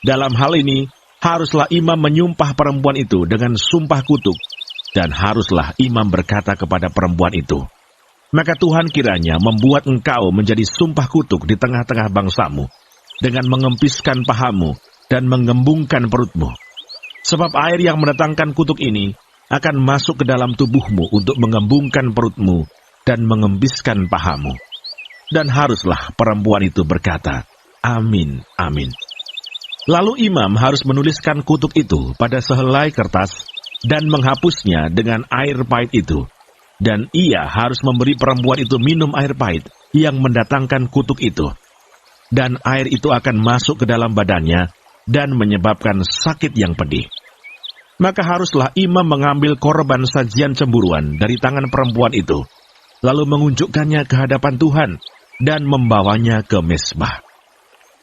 dalam hal ini haruslah imam menyumpah perempuan itu dengan sumpah kutuk, dan haruslah imam berkata kepada perempuan itu, maka Tuhan kiranya membuat engkau menjadi sumpah kutuk di tengah-tengah bangsamu, dengan mengempiskan pahamu dan mengembungkan perutmu. Sebab air yang mendatangkan kutuk ini akan masuk ke dalam tubuhmu untuk mengembungkan perutmu dan mengembiskan pahamu. Dan haruslah perempuan itu berkata, Amin, amin. Lalu imam harus menuliskan kutuk itu pada sehelai kertas dan menghapusnya dengan air pahit itu. Dan ia harus memberi perempuan itu minum air pahit yang mendatangkan kutuk itu. Dan air itu akan masuk ke dalam badannya dan menyebabkan sakit yang pedih. Maka haruslah imam mengambil korban sajian cemburuan dari tangan perempuan itu, lalu mengunjukkannya ke hadapan Tuhan dan membawanya ke mezbah.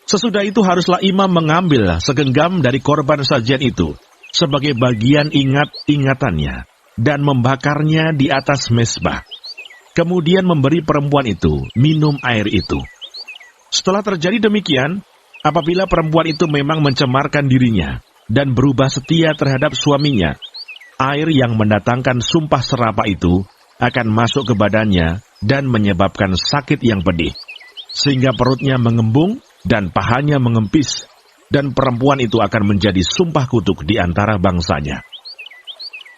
Sesudah itu haruslah imam mengambil segenggam dari korban sajian itu sebagai bagian ingat-ingatannya dan membakarnya di atas mezbah. Kemudian memberi perempuan itu minum air itu. Setelah terjadi demikian, apabila perempuan itu memang mencemarkan dirinya dan berubah setia terhadap suaminya, air yang mendatangkan sumpah serapah itu akan masuk ke badannya dan menyebabkan sakit yang pedih, sehingga perutnya mengembung dan pahanya mengempis, dan perempuan itu akan menjadi sumpah kutuk di antara bangsanya.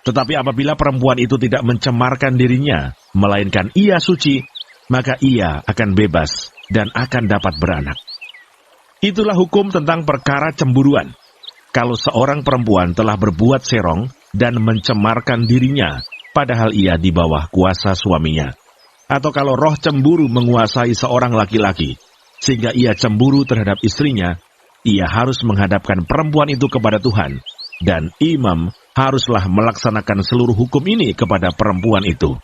Tetapi apabila perempuan itu tidak mencemarkan dirinya, melainkan ia suci, maka ia akan bebas dan akan dapat beranak. Itulah hukum tentang perkara cemburuan. Kalau seorang perempuan telah berbuat serong dan mencemarkan dirinya, padahal ia di bawah kuasa suaminya. Atau kalau roh cemburu menguasai seorang laki-laki, sehingga ia cemburu terhadap istrinya, ia harus menghadapkan perempuan itu kepada Tuhan, dan imam haruslah melaksanakan seluruh hukum ini kepada perempuan itu.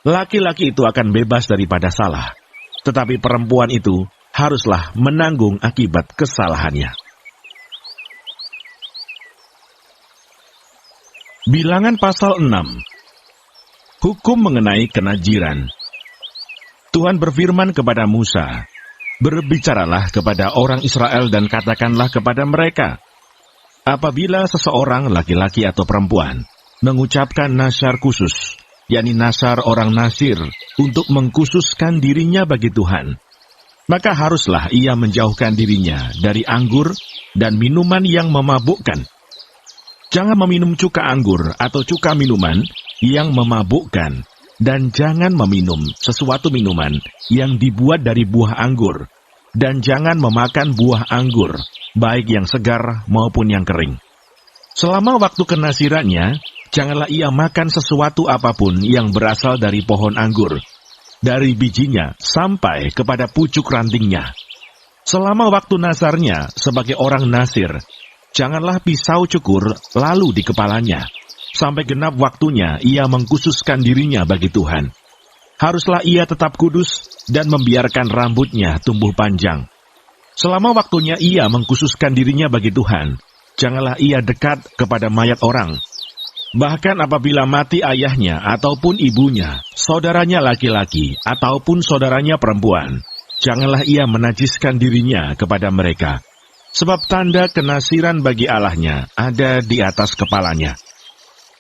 Laki-laki itu akan bebas daripada salah, tetapi perempuan itu haruslah menanggung akibat kesalahannya. Bilangan pasal 6. Hukum mengenai kenajiran. Tuhan berfirman kepada Musa, "Berbicaralah kepada orang Israel dan katakanlah kepada mereka, apabila seseorang laki-laki atau perempuan mengucapkan nasyar khusus, yakni nasyar orang Nasir, untuk mengkhususkan dirinya bagi Tuhan, maka haruslah ia menjauhkan dirinya dari anggur dan minuman yang memabukkan. Jangan meminum cuka anggur atau cuka minuman yang memabukkan, dan jangan meminum sesuatu minuman yang dibuat dari buah anggur, dan jangan memakan buah anggur, baik yang segar maupun yang kering. Selama waktu kenasirannya, janganlah ia makan sesuatu apapun yang berasal dari pohon anggur, dari bijinya sampai kepada pucuk rantingnya. Selama waktu nasarnya sebagai orang Nasir, janganlah pisau cukur lalu di kepalanya, sampai genap waktunya ia mengkhususkan dirinya bagi Tuhan. Haruslah ia tetap kudus dan membiarkan rambutnya tumbuh panjang. Selama waktunya ia mengkhususkan dirinya bagi Tuhan, janganlah ia dekat kepada mayat orang. Bahkan apabila mati ayahnya ataupun ibunya, saudaranya laki-laki ataupun saudaranya perempuan, janganlah ia menajiskan dirinya kepada mereka. Sebab tanda kenasiran bagi Allahnya ada di atas kepalanya.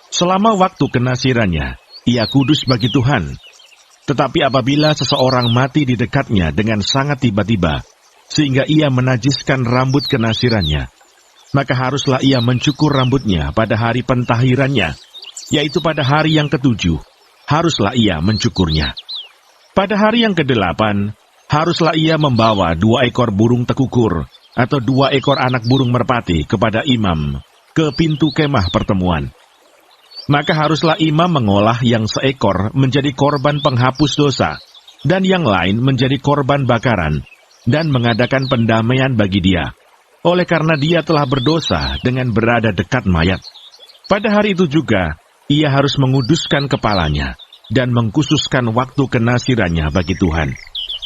Selama waktu kenasirannya, ia kudus bagi Tuhan. Tetapi apabila seseorang mati di dekatnya dengan sangat tiba-tiba, sehingga ia menajiskan rambut kenasirannya, maka haruslah ia mencukur rambutnya pada hari pentahirannya, yaitu pada hari yang ke-7, haruslah ia mencukurnya. Pada hari yang ke-8, haruslah ia membawa 2 ekor burung tekukur, atau 2 ekor anak burung merpati kepada imam ke pintu kemah pertemuan. Maka haruslah imam mengolah yang seekor menjadi korban penghapus dosa, dan yang lain menjadi korban bakaran, dan mengadakan pendamaian bagi dia, oleh karena dia telah berdosa dengan berada dekat mayat. Pada hari itu juga, ia harus menguduskan kepalanya, dan mengkhususkan waktu kenasirannya bagi Tuhan.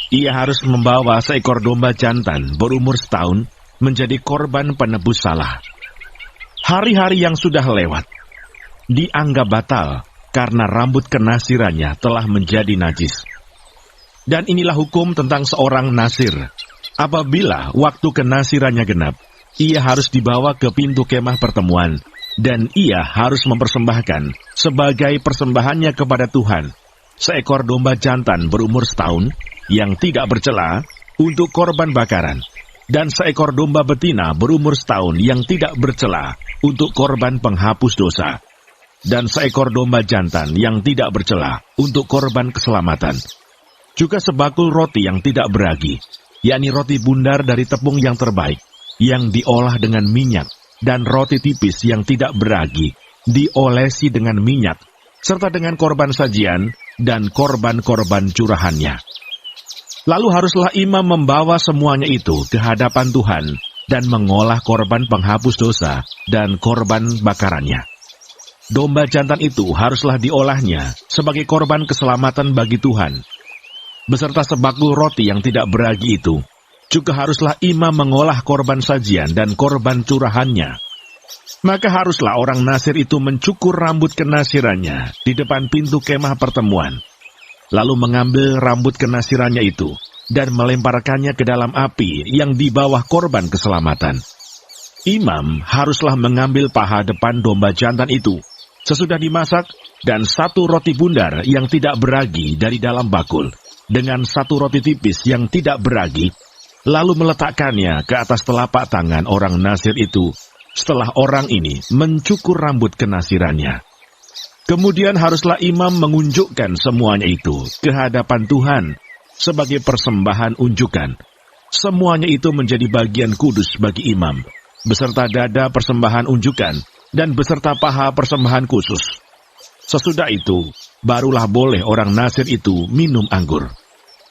Ia harus membawa seekor domba jantan berumur setahun menjadi korban penebus salah. Hari-hari yang sudah lewat dianggap batal karena rambut kenasirannya telah menjadi najis. Dan inilah hukum tentang seorang nasir. Apabila waktu kenasirannya genap, ia harus dibawa ke pintu kemah pertemuan, dan ia harus mempersembahkan sebagai persembahannya kepada Tuhan seekor domba jantan berumur setahun yang tidak bercela untuk korban bakaran, dan seekor domba betina berumur setahun yang tidak bercela untuk korban penghapus dosa, dan seekor domba jantan yang tidak bercela untuk korban keselamatan. Juga sebakul roti yang tidak beragi, yakni roti bundar dari tepung yang terbaik, yang diolah dengan minyak, dan roti tipis yang tidak beragi, diolesi dengan minyak, serta dengan korban sajian dan korban-korban curahannya. Lalu haruslah imam membawa semuanya itu ke hadapan Tuhan dan mengolah korban penghapus dosa dan korban bakarannya. Domba jantan itu haruslah diolahnya sebagai korban keselamatan bagi Tuhan. Beserta sebakul roti yang tidak beragi itu, juga haruslah imam mengolah korban sajian dan korban curahannya. Maka haruslah orang Nasir itu mencukur rambut kenasirannya di depan pintu kemah pertemuan, lalu mengambil rambut kenasirannya itu dan melemparkannya ke dalam api yang di bawah korban keselamatan. Imam haruslah mengambil paha depan domba jantan itu sesudah dimasak, dan satu roti bundar yang tidak beragi dari dalam bakul, dengan satu roti tipis yang tidak beragi, lalu meletakkannya ke atas telapak tangan orang Nasir itu setelah orang ini mencukur rambut kenasirannya. Kemudian haruslah imam mengunjukkan semuanya itu ke hadapan Tuhan sebagai persembahan unjukan. Semuanya itu menjadi bagian kudus bagi imam, beserta dada persembahan unjukan dan beserta paha persembahan khusus. Sesudah itu, barulah boleh orang Nasir itu minum anggur.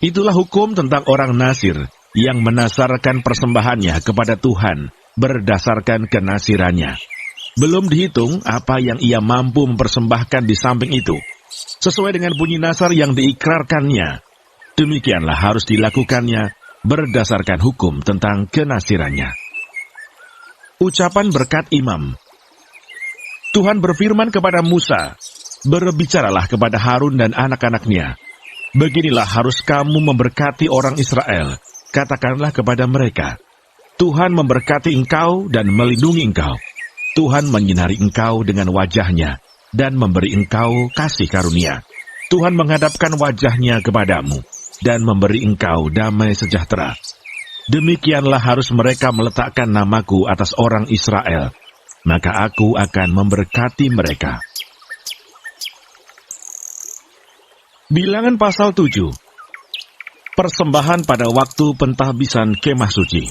Itulah hukum tentang orang Nasir yang menasarkan persembahannya kepada Tuhan berdasarkan kenasirannya. Belum dihitung apa yang ia mampu mempersembahkan di samping itu, sesuai dengan bunyi nasar yang diikrarkannya. Demikianlah harus dilakukannya berdasarkan hukum tentang kenasirannya. Ucapan berkat imam. Tuhan berfirman kepada Musa, "Berbicaralah kepada Harun dan anak-anaknya. Beginilah harus kamu memberkati orang Israel. Katakanlah kepada mereka, Tuhan memberkati engkau dan melindungi engkau. Tuhan menyinari engkau dengan wajahnya dan memberi engkau kasih karunia. Tuhan menghadapkan wajahnya kepadamu dan memberi engkau damai sejahtera. Demikianlah harus mereka meletakkan namaku atas orang Israel, maka aku akan memberkati mereka." Bilangan pasal 7. Persembahan pada waktu pentahbisan kemah suci.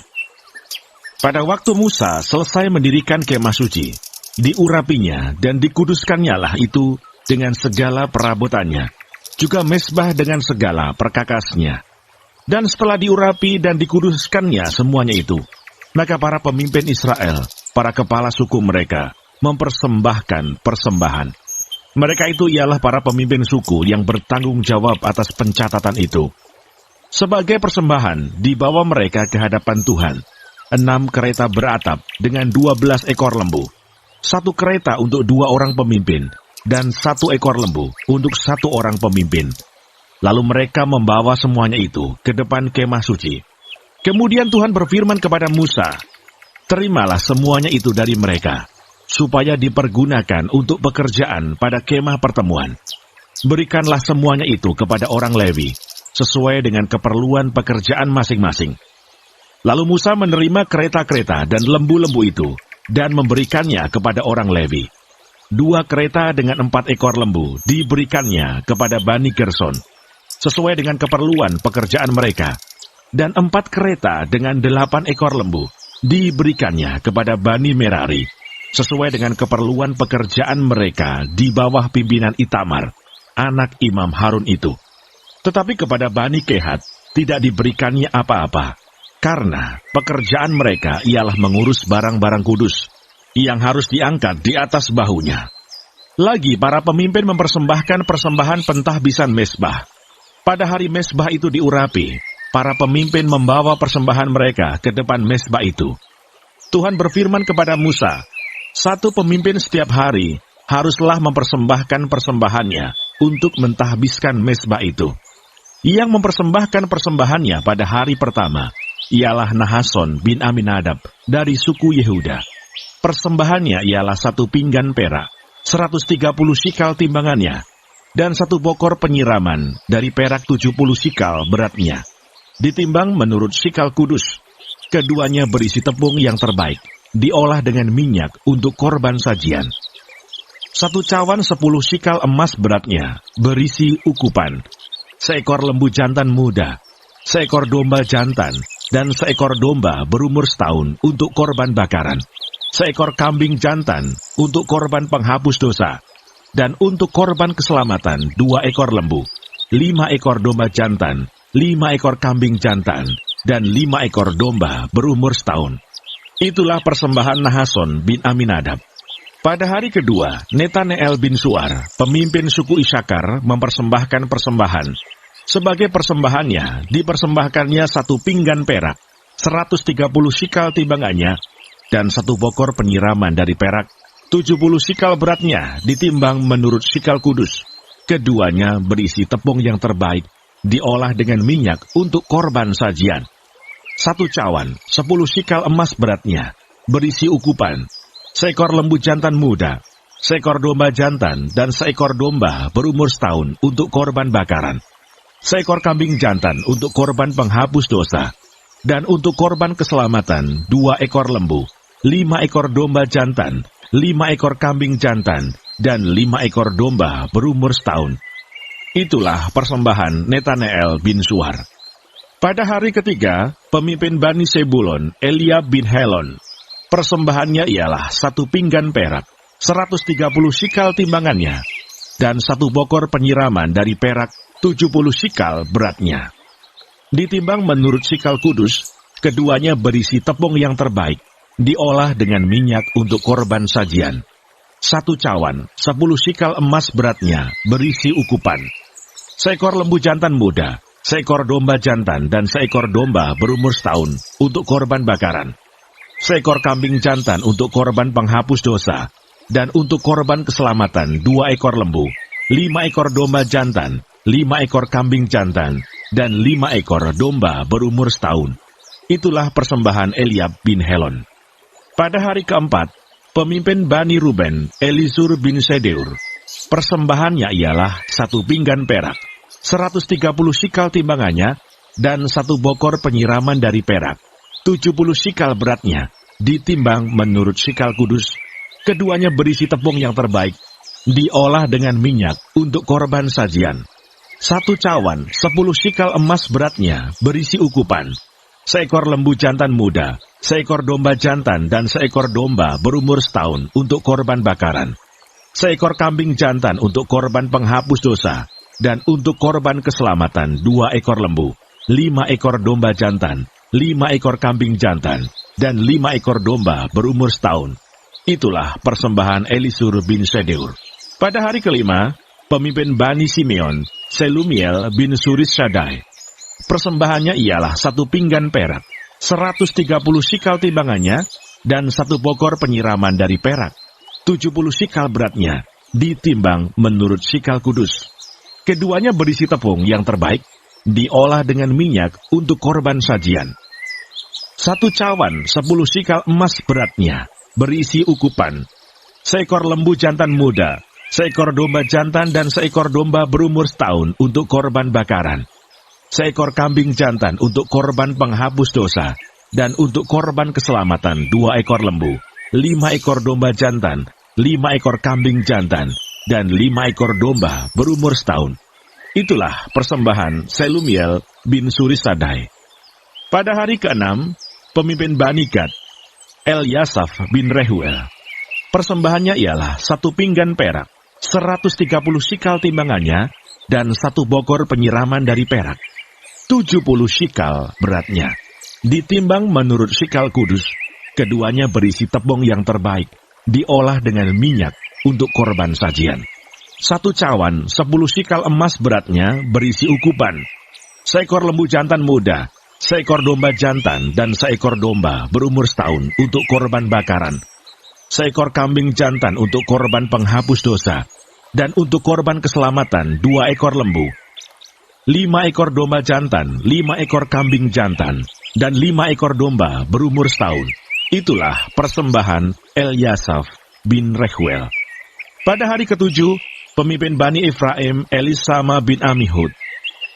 Pada waktu Musa selesai mendirikan kemah suci, diurapinya dan dikuduskannya lah itu dengan segala perabotannya, juga mezbah dengan segala perkakasnya. Dan setelah diurapi dan dikuduskannya semuanya itu, maka para pemimpin Israel, para kepala suku mereka, mempersembahkan persembahan. Mereka itu ialah para pemimpin suku yang bertanggung jawab atas pencatatan itu. Sebagai persembahan, dibawa mereka ke hadapan Tuhan 6 kereta beratap dengan 12 ekor lembu, 1 kereta untuk 2 orang pemimpin, dan 1 ekor lembu untuk 1 orang pemimpin. Lalu mereka membawa semuanya itu ke depan kemah suci. Kemudian Tuhan berfirman kepada Musa, "Terimalah semuanya itu dari mereka, supaya dipergunakan untuk pekerjaan pada kemah pertemuan. Berikanlah semuanya itu kepada orang Lewi, sesuai dengan keperluan pekerjaan masing-masing." Lalu Musa menerima kereta-kereta dan lembu-lembu itu, dan memberikannya kepada orang Lewi. 2 kereta dengan 4 ekor lembu diberikannya kepada Bani Gerson, sesuai dengan keperluan pekerjaan mereka, dan 4 kereta dengan 8 ekor lembu diberikannya kepada Bani Merari, sesuai dengan keperluan pekerjaan mereka di bawah pimpinan Itamar, anak Imam Harun itu. Tetapi kepada Bani Kehat tidak diberikannya apa-apa, karena pekerjaan mereka ialah mengurus barang-barang kudus yang harus diangkat di atas bahunya. Lagi para pemimpin mempersembahkan persembahan pentahbisan mezbah. Pada hari mezbah itu diurapi, para pemimpin membawa persembahan mereka ke depan mezbah itu. Tuhan berfirman kepada Musa, 1 pemimpin setiap hari haruslah mempersembahkan persembahannya untuk mentahbiskan mezbah itu. Yang mempersembahkan persembahannya pada hari pertama ialah Nahason bin Aminadab dari suku Yehuda. Persembahannya ialah 1 pinggan perak, 130 sikal timbangannya, dan 1 bokor penyiraman dari perak 70 sikal beratnya, ditimbang menurut sikal kudus. Keduanya berisi tepung yang terbaik, diolah dengan minyak untuk korban sajian. 1 cawan 10 sikal emas beratnya, berisi ukupan, seekor lembu jantan muda, seekor domba jantan, dan seekor domba berumur setahun untuk korban bakaran, seekor kambing jantan untuk korban penghapus dosa, dan untuk korban keselamatan 2 ekor lembu, 5 ekor domba jantan, 5 ekor kambing jantan, dan 5 ekor domba berumur setahun. Itulah persembahan Nahason bin Aminadab. Pada hari kedua, Netaneel bin Suar, pemimpin suku Isakar, mempersembahkan persembahan. Sebagai persembahannya, dipersembahkannya 1 pinggan perak, 130 sikal timbangannya, dan 1 bokor penyiraman dari perak, 70 sikal beratnya, ditimbang menurut sikal kudus. Keduanya berisi tepung yang terbaik, diolah dengan minyak untuk korban sajian. 1 cawan, 10 sikal emas beratnya, berisi ukupan, seekor lembu jantan muda, seekor domba jantan, dan seekor domba berumur setahun untuk korban bakaran, seekor kambing jantan untuk korban penghapus dosa, dan untuk korban keselamatan 2 ekor lembu, 5 ekor domba jantan, 5 ekor kambing jantan, dan 5 ekor domba berumur setahun. Itulah persembahan Netaneel bin Suar. Pada hari ketiga, pemimpin Bani Sebulon, Eliab bin Helon, persembahannya ialah 1 pinggan perak, 130 sikal timbangannya, dan 1 bokor penyiraman dari perak, 70 sikal beratnya. Ditimbang menurut sikal kudus, keduanya berisi tepung yang terbaik, diolah dengan minyak untuk korban sajian. 1 cawan, 10 sikal emas beratnya, berisi ukupan, seekor lembu jantan muda, seekor domba jantan, dan seekor domba berumur setahun untuk korban bakaran, seekor kambing jantan untuk korban penghapus dosa, dan untuk korban keselamatan 2 ekor lembu, 5 ekor domba jantan, 5 ekor kambing jantan, dan 5 ekor domba berumur setahun. Itulah persembahan Eliab bin Helon. Pada hari keempat, pemimpin Bani Ruben, Elisur bin Sedeur, persembahannya ialah 1 pinggan perak, 130 sikal timbangannya, dan 1 bokor penyiraman dari perak, 70 sikal beratnya, ditimbang menurut sikal kudus. Keduanya berisi tepung yang terbaik, diolah dengan minyak untuk korban sajian. 1 cawan, 10 sikal emas beratnya, berisi ukupan, seekor lembu jantan muda, seekor domba jantan, dan seekor domba berumur setahun untuk korban bakaran, seekor kambing jantan untuk korban penghapus dosa, dan untuk korban keselamatan 2 ekor lembu, 5 ekor domba jantan, 5 ekor kambing jantan, dan 5 ekor domba berumur setahun. Itulah persembahan Elisur bin Sedeur. Pada hari kelima, pemimpin Bani Simeon, Selumiel bin Surissadai, persembahannya ialah 1 pinggan perak, 130 sikal timbangannya, dan 1 bokor penyiraman dari perak, 70 sikal beratnya, ditimbang menurut sikal kudus. Keduanya berisi tepung yang terbaik, diolah dengan minyak untuk korban sajian. 1 cawan, 10 sikal emas beratnya, berisi ukupan, seekor lembu jantan muda, seekor domba jantan, dan seekor domba berumur setahun untuk korban bakaran, seekor kambing jantan untuk korban penghapus dosa, dan untuk korban keselamatan 2 ekor lembu, 5 ekor domba jantan, 5 ekor kambing jantan, dan 5 ekor domba berumur setahun. Itulah persembahan Selumiel bin Surissadai. Pada hari keenam, pemimpin Bani Gad, Eliasaf bin Rehuel, persembahannya ialah 1 pinggan perak, 130 sikal timbangannya, dan 1 bokor penyiraman dari perak, 70 sikal beratnya, ditimbang menurut sikal kudus. Keduanya berisi tepung yang terbaik, diolah dengan minyak untuk korban sajian. 1 cawan, 10 sikal emas beratnya, berisi ukupan, seekor lembu jantan muda, seekor domba jantan, dan seekor domba berumur setahun untuk korban bakaran, seekor kambing jantan untuk korban penghapus dosa, dan untuk korban keselamatan 2 ekor lembu, 5 ekor domba jantan, 5 ekor kambing jantan, dan 5 ekor domba berumur setahun. Itulah persembahan Eliasaf bin Rehuel. Pada hari ketujuh, pemimpin Bani Efraim, Elisama bin Amihud,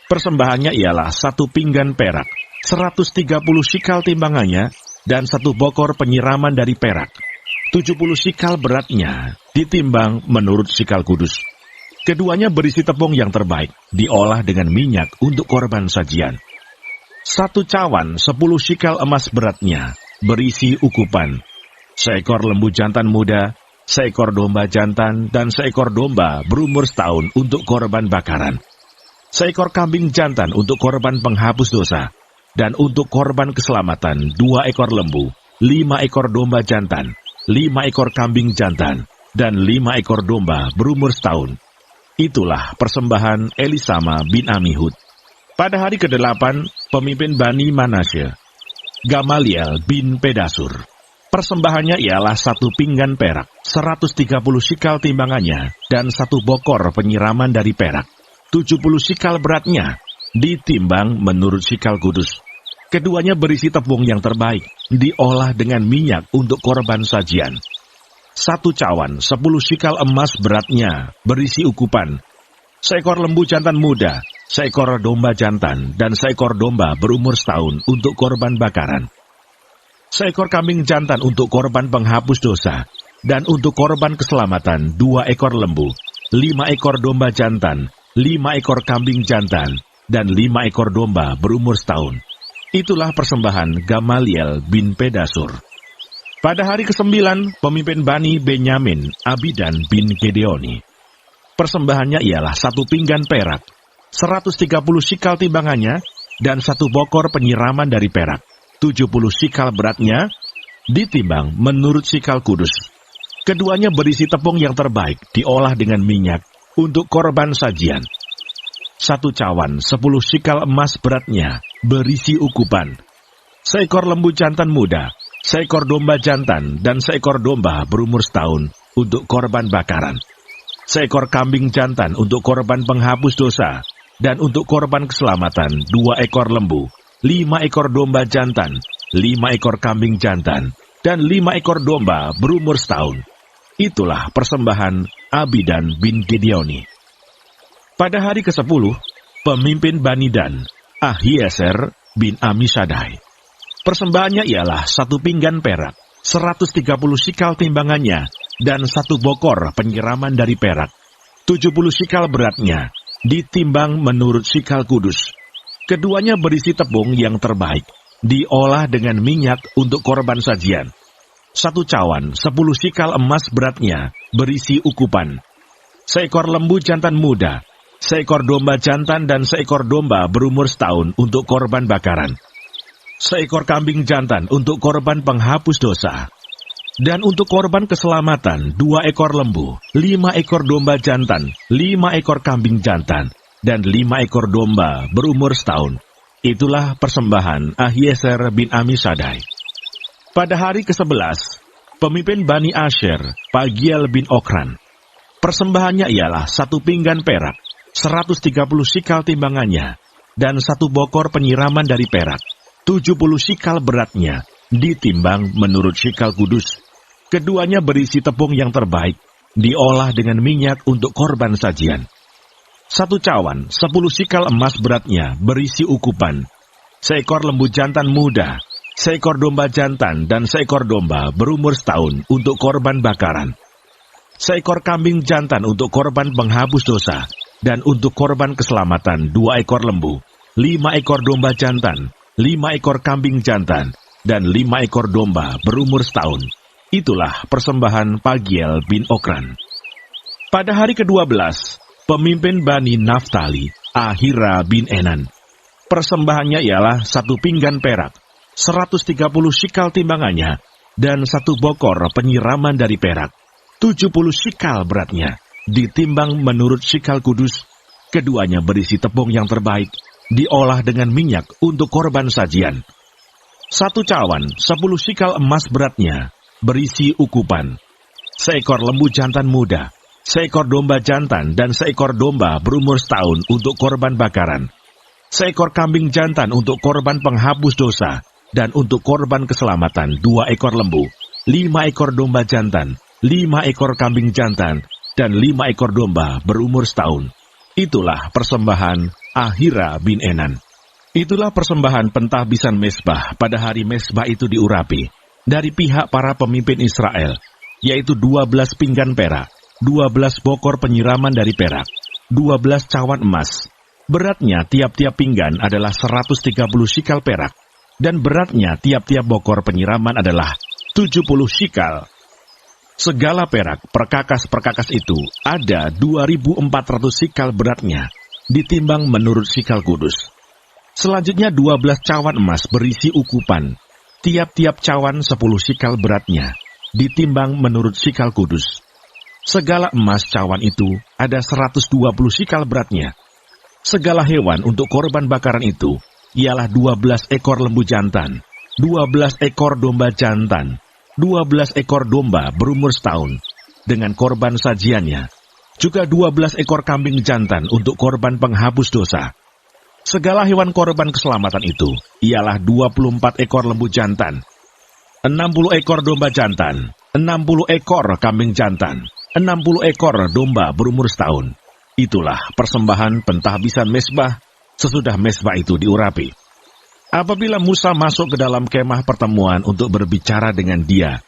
persembahannya ialah 1 pinggan perak, 130 shikal timbangannya, dan 1 bokor penyiraman dari perak. 70 shikal beratnya, ditimbang menurut shikal kudus. Keduanya berisi tepung yang terbaik, diolah dengan minyak untuk korban sajian. 1 cawan 10 shikal emas beratnya, berisi ukupan. 1 ekor lembu jantan muda, 1 ekor domba jantan, dan 1 ekor domba berumur setahun untuk korban bakaran. 1 ekor kambing jantan untuk korban penghapus dosa, dan untuk korban keselamatan 2 ekor lembu, 5 ekor domba jantan, 5 ekor kambing jantan, dan 5 ekor domba berumur setahun. Itulah persembahan Elisama bin Amihud. Pada hari ke-8, pemimpin Bani Manasye, Gamaliel bin Pedasur. Persembahannya ialah 1 pinggan perak, 130 shikal timbangannya, dan 1 bokor penyiraman dari perak. 70 shikal beratnya, ditimbang menurut shikal kudus. Keduanya berisi tepung yang terbaik, diolah dengan minyak untuk korban sajian. 1 cawan 10 shikal emas beratnya, berisi ukupan. 1 ekor lembu jantan muda, 1 ekor domba jantan, dan 1 ekor domba berumur setahun untuk korban bakaran. 1 ekor kambing jantan untuk korban penghapus dosa, dan untuk korban keselamatan 2 ekor lembu, 5 ekor domba jantan, 5 ekor kambing jantan, dan 5 ekor domba berumur setahun. Itulah persembahan Gamaliel bin Pedasur. Pada hari ke-9, pemimpin Bani Benyamin, Abidan bin Gedeoni. Persembahannya ialah 1 pinggan perak, 130 shikal timbangannya, dan 1 bokor penyiraman dari perak. 70 shikal beratnya, ditimbang menurut shikal kudus. Keduanya berisi tepung yang terbaik, diolah dengan minyak, untuk korban sajian. 1 cawan 10 shikal emas beratnya, berisi ukupan. 1 ekor lembu jantan muda, 1 ekor domba jantan, dan 1 ekor domba berumur setahun untuk korban bakaran. 1 ekor kambing jantan untuk korban penghapus dosa, dan untuk korban keselamatan 2 ekor lembu, 5 ekor domba jantan, 5 ekor kambing jantan, dan 5 ekor domba berumur setahun. Itulah persembahan Abidan bin Gedeoni. Pada hari ke-10, pemimpin Bani Dan, Ahieser bin Amisadai. Persembahannya ialah 1 pinggan perak, 130 shikal timbangannya, dan 1 bokor penyiraman dari perak. 70 shikal beratnya, ditimbang menurut shikal kudus. Keduanya berisi tepung yang terbaik, diolah dengan minyak untuk korban sajian. 1 cawan 10 shikal emas beratnya, berisi ukupan. 1 ekor lembu jantan muda, 1 ekor domba jantan, dan 1 ekor domba berumur setahun untuk korban bakaran. 1 ekor kambing jantan untuk korban penghapus dosa. Dan untuk korban keselamatan 2 ekor lembu, 5 ekor domba jantan, 5 ekor kambing jantan, dan 5 ekor domba berumur setahun. Itulah persembahan Ahieser bin Amisadai. Pada hari ke-11, pemimpin Bani Asher, Pagiel bin Okran. Persembahannya ialah 1 pinggan perak, 130 shikal timbangannya, dan 1 bokor penyiraman dari perak. 70 shikal beratnya, ditimbang menurut shikal kudus. Keduanya berisi tepung yang terbaik, diolah dengan minyak untuk korban sajian. 1 cawan 10 shikal emas beratnya, berisi ukupan. 1 ekor lembu jantan muda, 1 ekor domba jantan, dan 1 ekor domba berumur setahun untuk korban bakaran. 1 ekor kambing jantan untuk korban penghapus dosa, dan untuk korban keselamatan 2 ekor lembu, 5 ekor domba jantan, 5 ekor kambing jantan, dan 5 ekor domba berumur setahun. Itulah persembahan Pagiel bin Okran. Pada hari ke-12, pemimpin Bani Naftali, Ahira bin Enan. Persembahannya ialah 1 pinggan perak, 130 shikal timbangannya, dan 1 bokor penyiraman dari perak. 70 shikal beratnya, ditimbang menurut shikal kudus. Keduanya berisi tepung yang terbaik, diolah dengan minyak untuk korban sajian. 1 cawan 10 shikal emas beratnya, berisi ukupan. 1 ekor lembu jantan muda, 1 ekor domba jantan, dan 1 ekor domba berumur setahun untuk korban bakaran. 1 ekor kambing jantan untuk korban penghapus dosa, dan untuk korban keselamatan 2 ekor lembu, 5 ekor domba jantan, 5 ekor kambing jantan, dan 5 ekor domba berumur setahun. Itulah persembahan Ahira bin Enan. Itulah persembahan pentahbisan mezbah pada hari mezbah itu diurapi dari pihak para pemimpin Israel, yaitu 12 pinggan perak, 12 bokor penyiraman dari perak, 12 cawan emas. Beratnya tiap-tiap pinggan adalah 130 shikal perak, dan beratnya tiap-tiap bokor penyiraman adalah 70 shikal. Segala perak perkakas-perkakas itu ada 2.400 shikal beratnya, ditimbang menurut shikal kudus. Selanjutnya 12 cawan emas berisi ukupan, tiap-tiap cawan 10 shikal beratnya, ditimbang menurut shikal kudus. Segala emas cawan itu ada 120 shikal beratnya. Segala hewan untuk korban bakaran itu ialah 12 ekor lembu jantan, 12 ekor domba jantan, 12 ekor domba berumur setahun, dengan korban sajiannya, juga 12 ekor kambing jantan untuk korban penghapus dosa. Segala hewan korban keselamatan itu ialah 24 ekor lembu jantan, 60 ekor domba jantan, 60 ekor kambing jantan, 60 ekor domba berumur setahun. Itulah persembahan pentahbisan mezbah sesudah mezbah itu diurapi. Apabila Musa masuk ke dalam kemah pertemuan untuk berbicara dengan dia,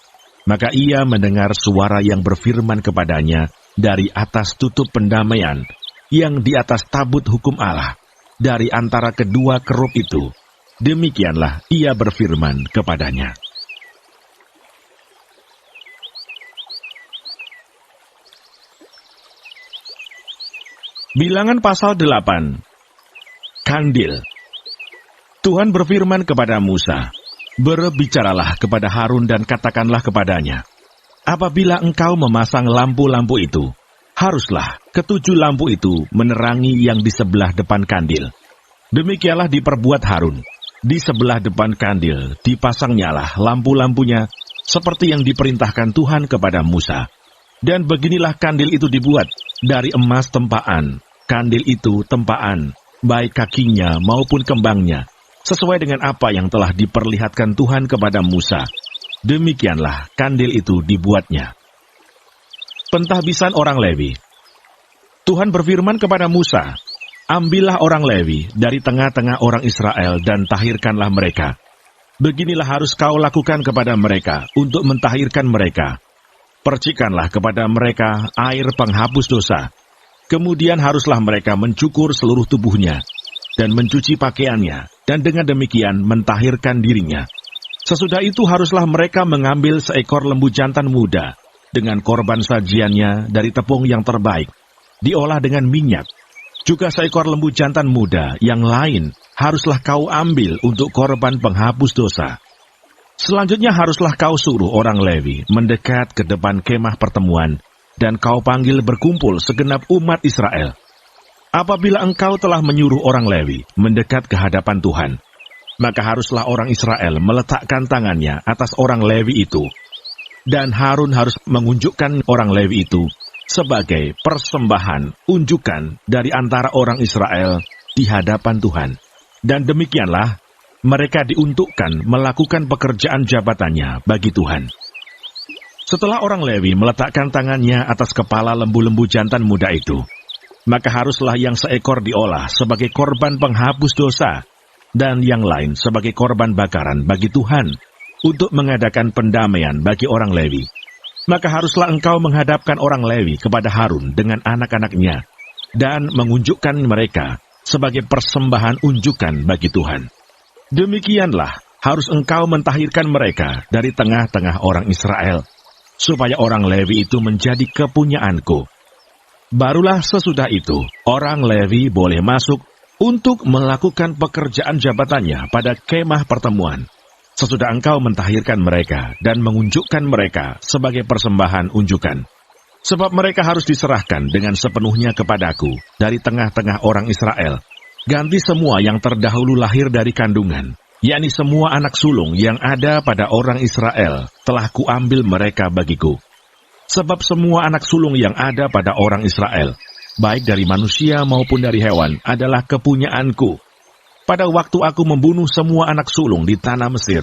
maka ia mendengar suara yang berfirman kepadanya dari atas tutup pendamaian yang di atas tabut hukum Allah, dari antara kedua kerup itu. Demikianlah ia berfirman kepadanya. Bilangan pasal 8. Kandil. Tuhan berfirman kepada Musa, "Berbicaralah kepada Harun dan katakanlah kepadanya, apabila engkau memasang lampu-lampu itu, haruslah ketujuh lampu itu menerangi yang di sebelah depan kandil. Demikianlah diperbuat Harun. Di sebelah depan kandil dipasangnyalah lampu-lampunya seperti yang diperintahkan Tuhan kepada Musa. Dan beginilah kandil itu dibuat dari emas tempaan. Kandil itu tempaan, baik kakinya maupun kembangnya, sesuai dengan apa yang telah diperlihatkan Tuhan kepada Musa. Demikianlah kandil itu dibuatnya." Pentahbisan orang Lewi. Tuhan berfirman kepada Musa, "Ambillah orang Lewi dari tengah-tengah orang Israel dan tahirkanlah mereka. Beginilah harus kau lakukan kepada mereka untuk mentahirkan mereka. Percikanlah kepada mereka air penghapus dosa. Kemudian haruslah mereka mencukur seluruh tubuhnya dan mencuci pakaiannya, dan dengan demikian mentahirkan dirinya. Sesudah itu haruslah mereka mengambil seekor lembu jantan muda dengan korban sajiannya dari tepung yang terbaik, diolah dengan minyak. Juga seekor lembu jantan muda yang lain haruslah kau ambil untuk korban penghapus dosa. Selanjutnya haruslah kau suruh orang Lewi mendekat ke depan kemah pertemuan, dan kau panggil berkumpul segenap umat Israel. Apabila engkau telah menyuruh orang Lewi mendekat ke hadapan Tuhan, maka haruslah orang Israel meletakkan tangannya atas orang Lewi itu, dan Harun harus mengunjukkan orang Lewi itu sebagai persembahan unjukan dari antara orang Israel di hadapan Tuhan. Dan demikianlah mereka diuntukkan melakukan pekerjaan jabatannya bagi Tuhan. Setelah orang Lewi meletakkan tangannya atas kepala lembu-lembu jantan muda itu, maka haruslah yang seekor diolah sebagai korban penghapus dosa, dan yang lain sebagai korban bakaran bagi Tuhan, untuk mengadakan pendamaian bagi orang Lewi. Maka haruslah engkau menghadapkan orang Lewi kepada Harun dengan anak-anaknya, dan mengunjukkan mereka sebagai persembahan unjukan bagi Tuhan. Demikianlah harus engkau mentahirkan mereka dari tengah-tengah orang Israel, supaya orang Lewi itu menjadi kepunyaanku. Barulah sesudah itu, orang Lewi boleh masuk untuk melakukan pekerjaan jabatannya pada kemah pertemuan. Sesudah engkau mentahirkan mereka dan mengunjukkan mereka sebagai persembahan unjukan. Sebab mereka harus diserahkan dengan sepenuhnya kepadaku dari tengah-tengah orang Israel. Ganti semua yang terdahulu lahir dari kandungan, yakni semua anak sulung yang ada pada orang Israel, telah kuambil mereka bagiku. Sebab semua anak sulung yang ada pada orang Israel, baik dari manusia maupun dari hewan, adalah kepunyaanku. Pada waktu aku membunuh semua anak sulung di tanah Mesir,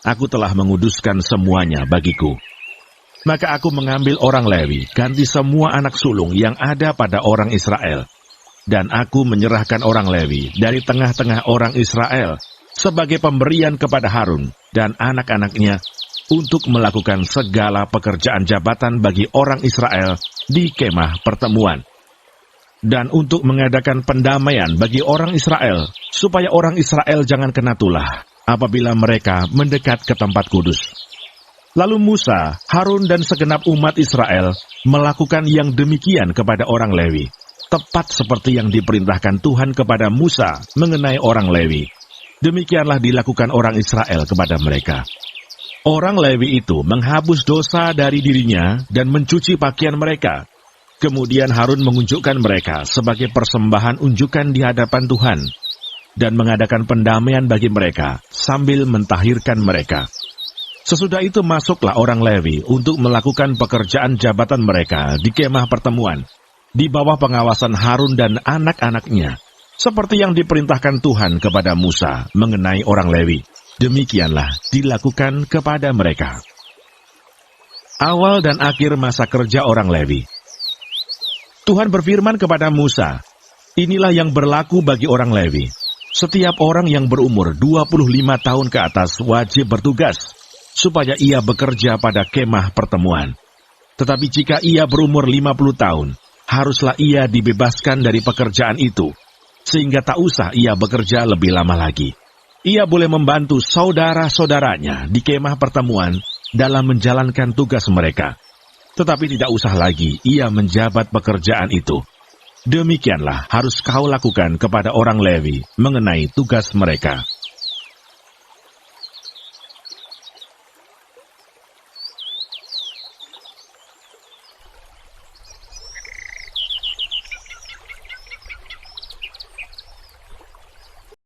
aku telah menguduskan semuanya bagiku. Maka aku mengambil orang Lewi, ganti semua anak sulung yang ada pada orang Israel. dan aku menyerahkan orang Lewi dari tengah-tengah orang Israel sebagai pemberian kepada Harun dan anak-anaknya untuk melakukan segala pekerjaan jabatan bagi orang Israel di kemah pertemuan, dan untuk mengadakan pendamaian bagi orang Israel, supaya orang Israel jangan kena tulah apabila mereka mendekat ke tempat kudus. Lalu Musa, Harun dan segenap umat Israel melakukan yang demikian kepada orang Lewi, tepat seperti yang diperintahkan Tuhan kepada Musa mengenai orang Lewi. Demikianlah dilakukan orang Israel kepada mereka. Orang Lewi itu menghapus dosa dari dirinya dan mencuci pakaian mereka. Kemudian Harun mengunjukkan mereka sebagai persembahan unjukan di hadapan Tuhan dan mengadakan pendamaian bagi mereka sambil mentahirkan mereka. Sesudah itu masuklah orang Lewi untuk melakukan pekerjaan jabatan mereka di kemah pertemuan, di bawah pengawasan Harun dan anak-anaknya, seperti yang diperintahkan Tuhan kepada Musa mengenai orang Lewi. Demikianlah dilakukan kepada mereka. Awal dan akhir masa kerja orang Lewi. Tuhan berfirman kepada Musa, inilah yang berlaku bagi orang Lewi. Setiap orang yang berumur 25 tahun ke atas wajib bertugas, supaya ia bekerja pada kemah pertemuan. Tetapi jika ia berumur 50 tahun, haruslah ia dibebaskan dari pekerjaan itu, sehingga tak usah ia bekerja lebih lama lagi. Ia boleh membantu saudara-saudaranya di kemah pertemuan dalam menjalankan tugas mereka. Tetapi tidak usah lagi ia menjabat pekerjaan itu. Demikianlah harus kau lakukan kepada orang Lewi mengenai tugas mereka.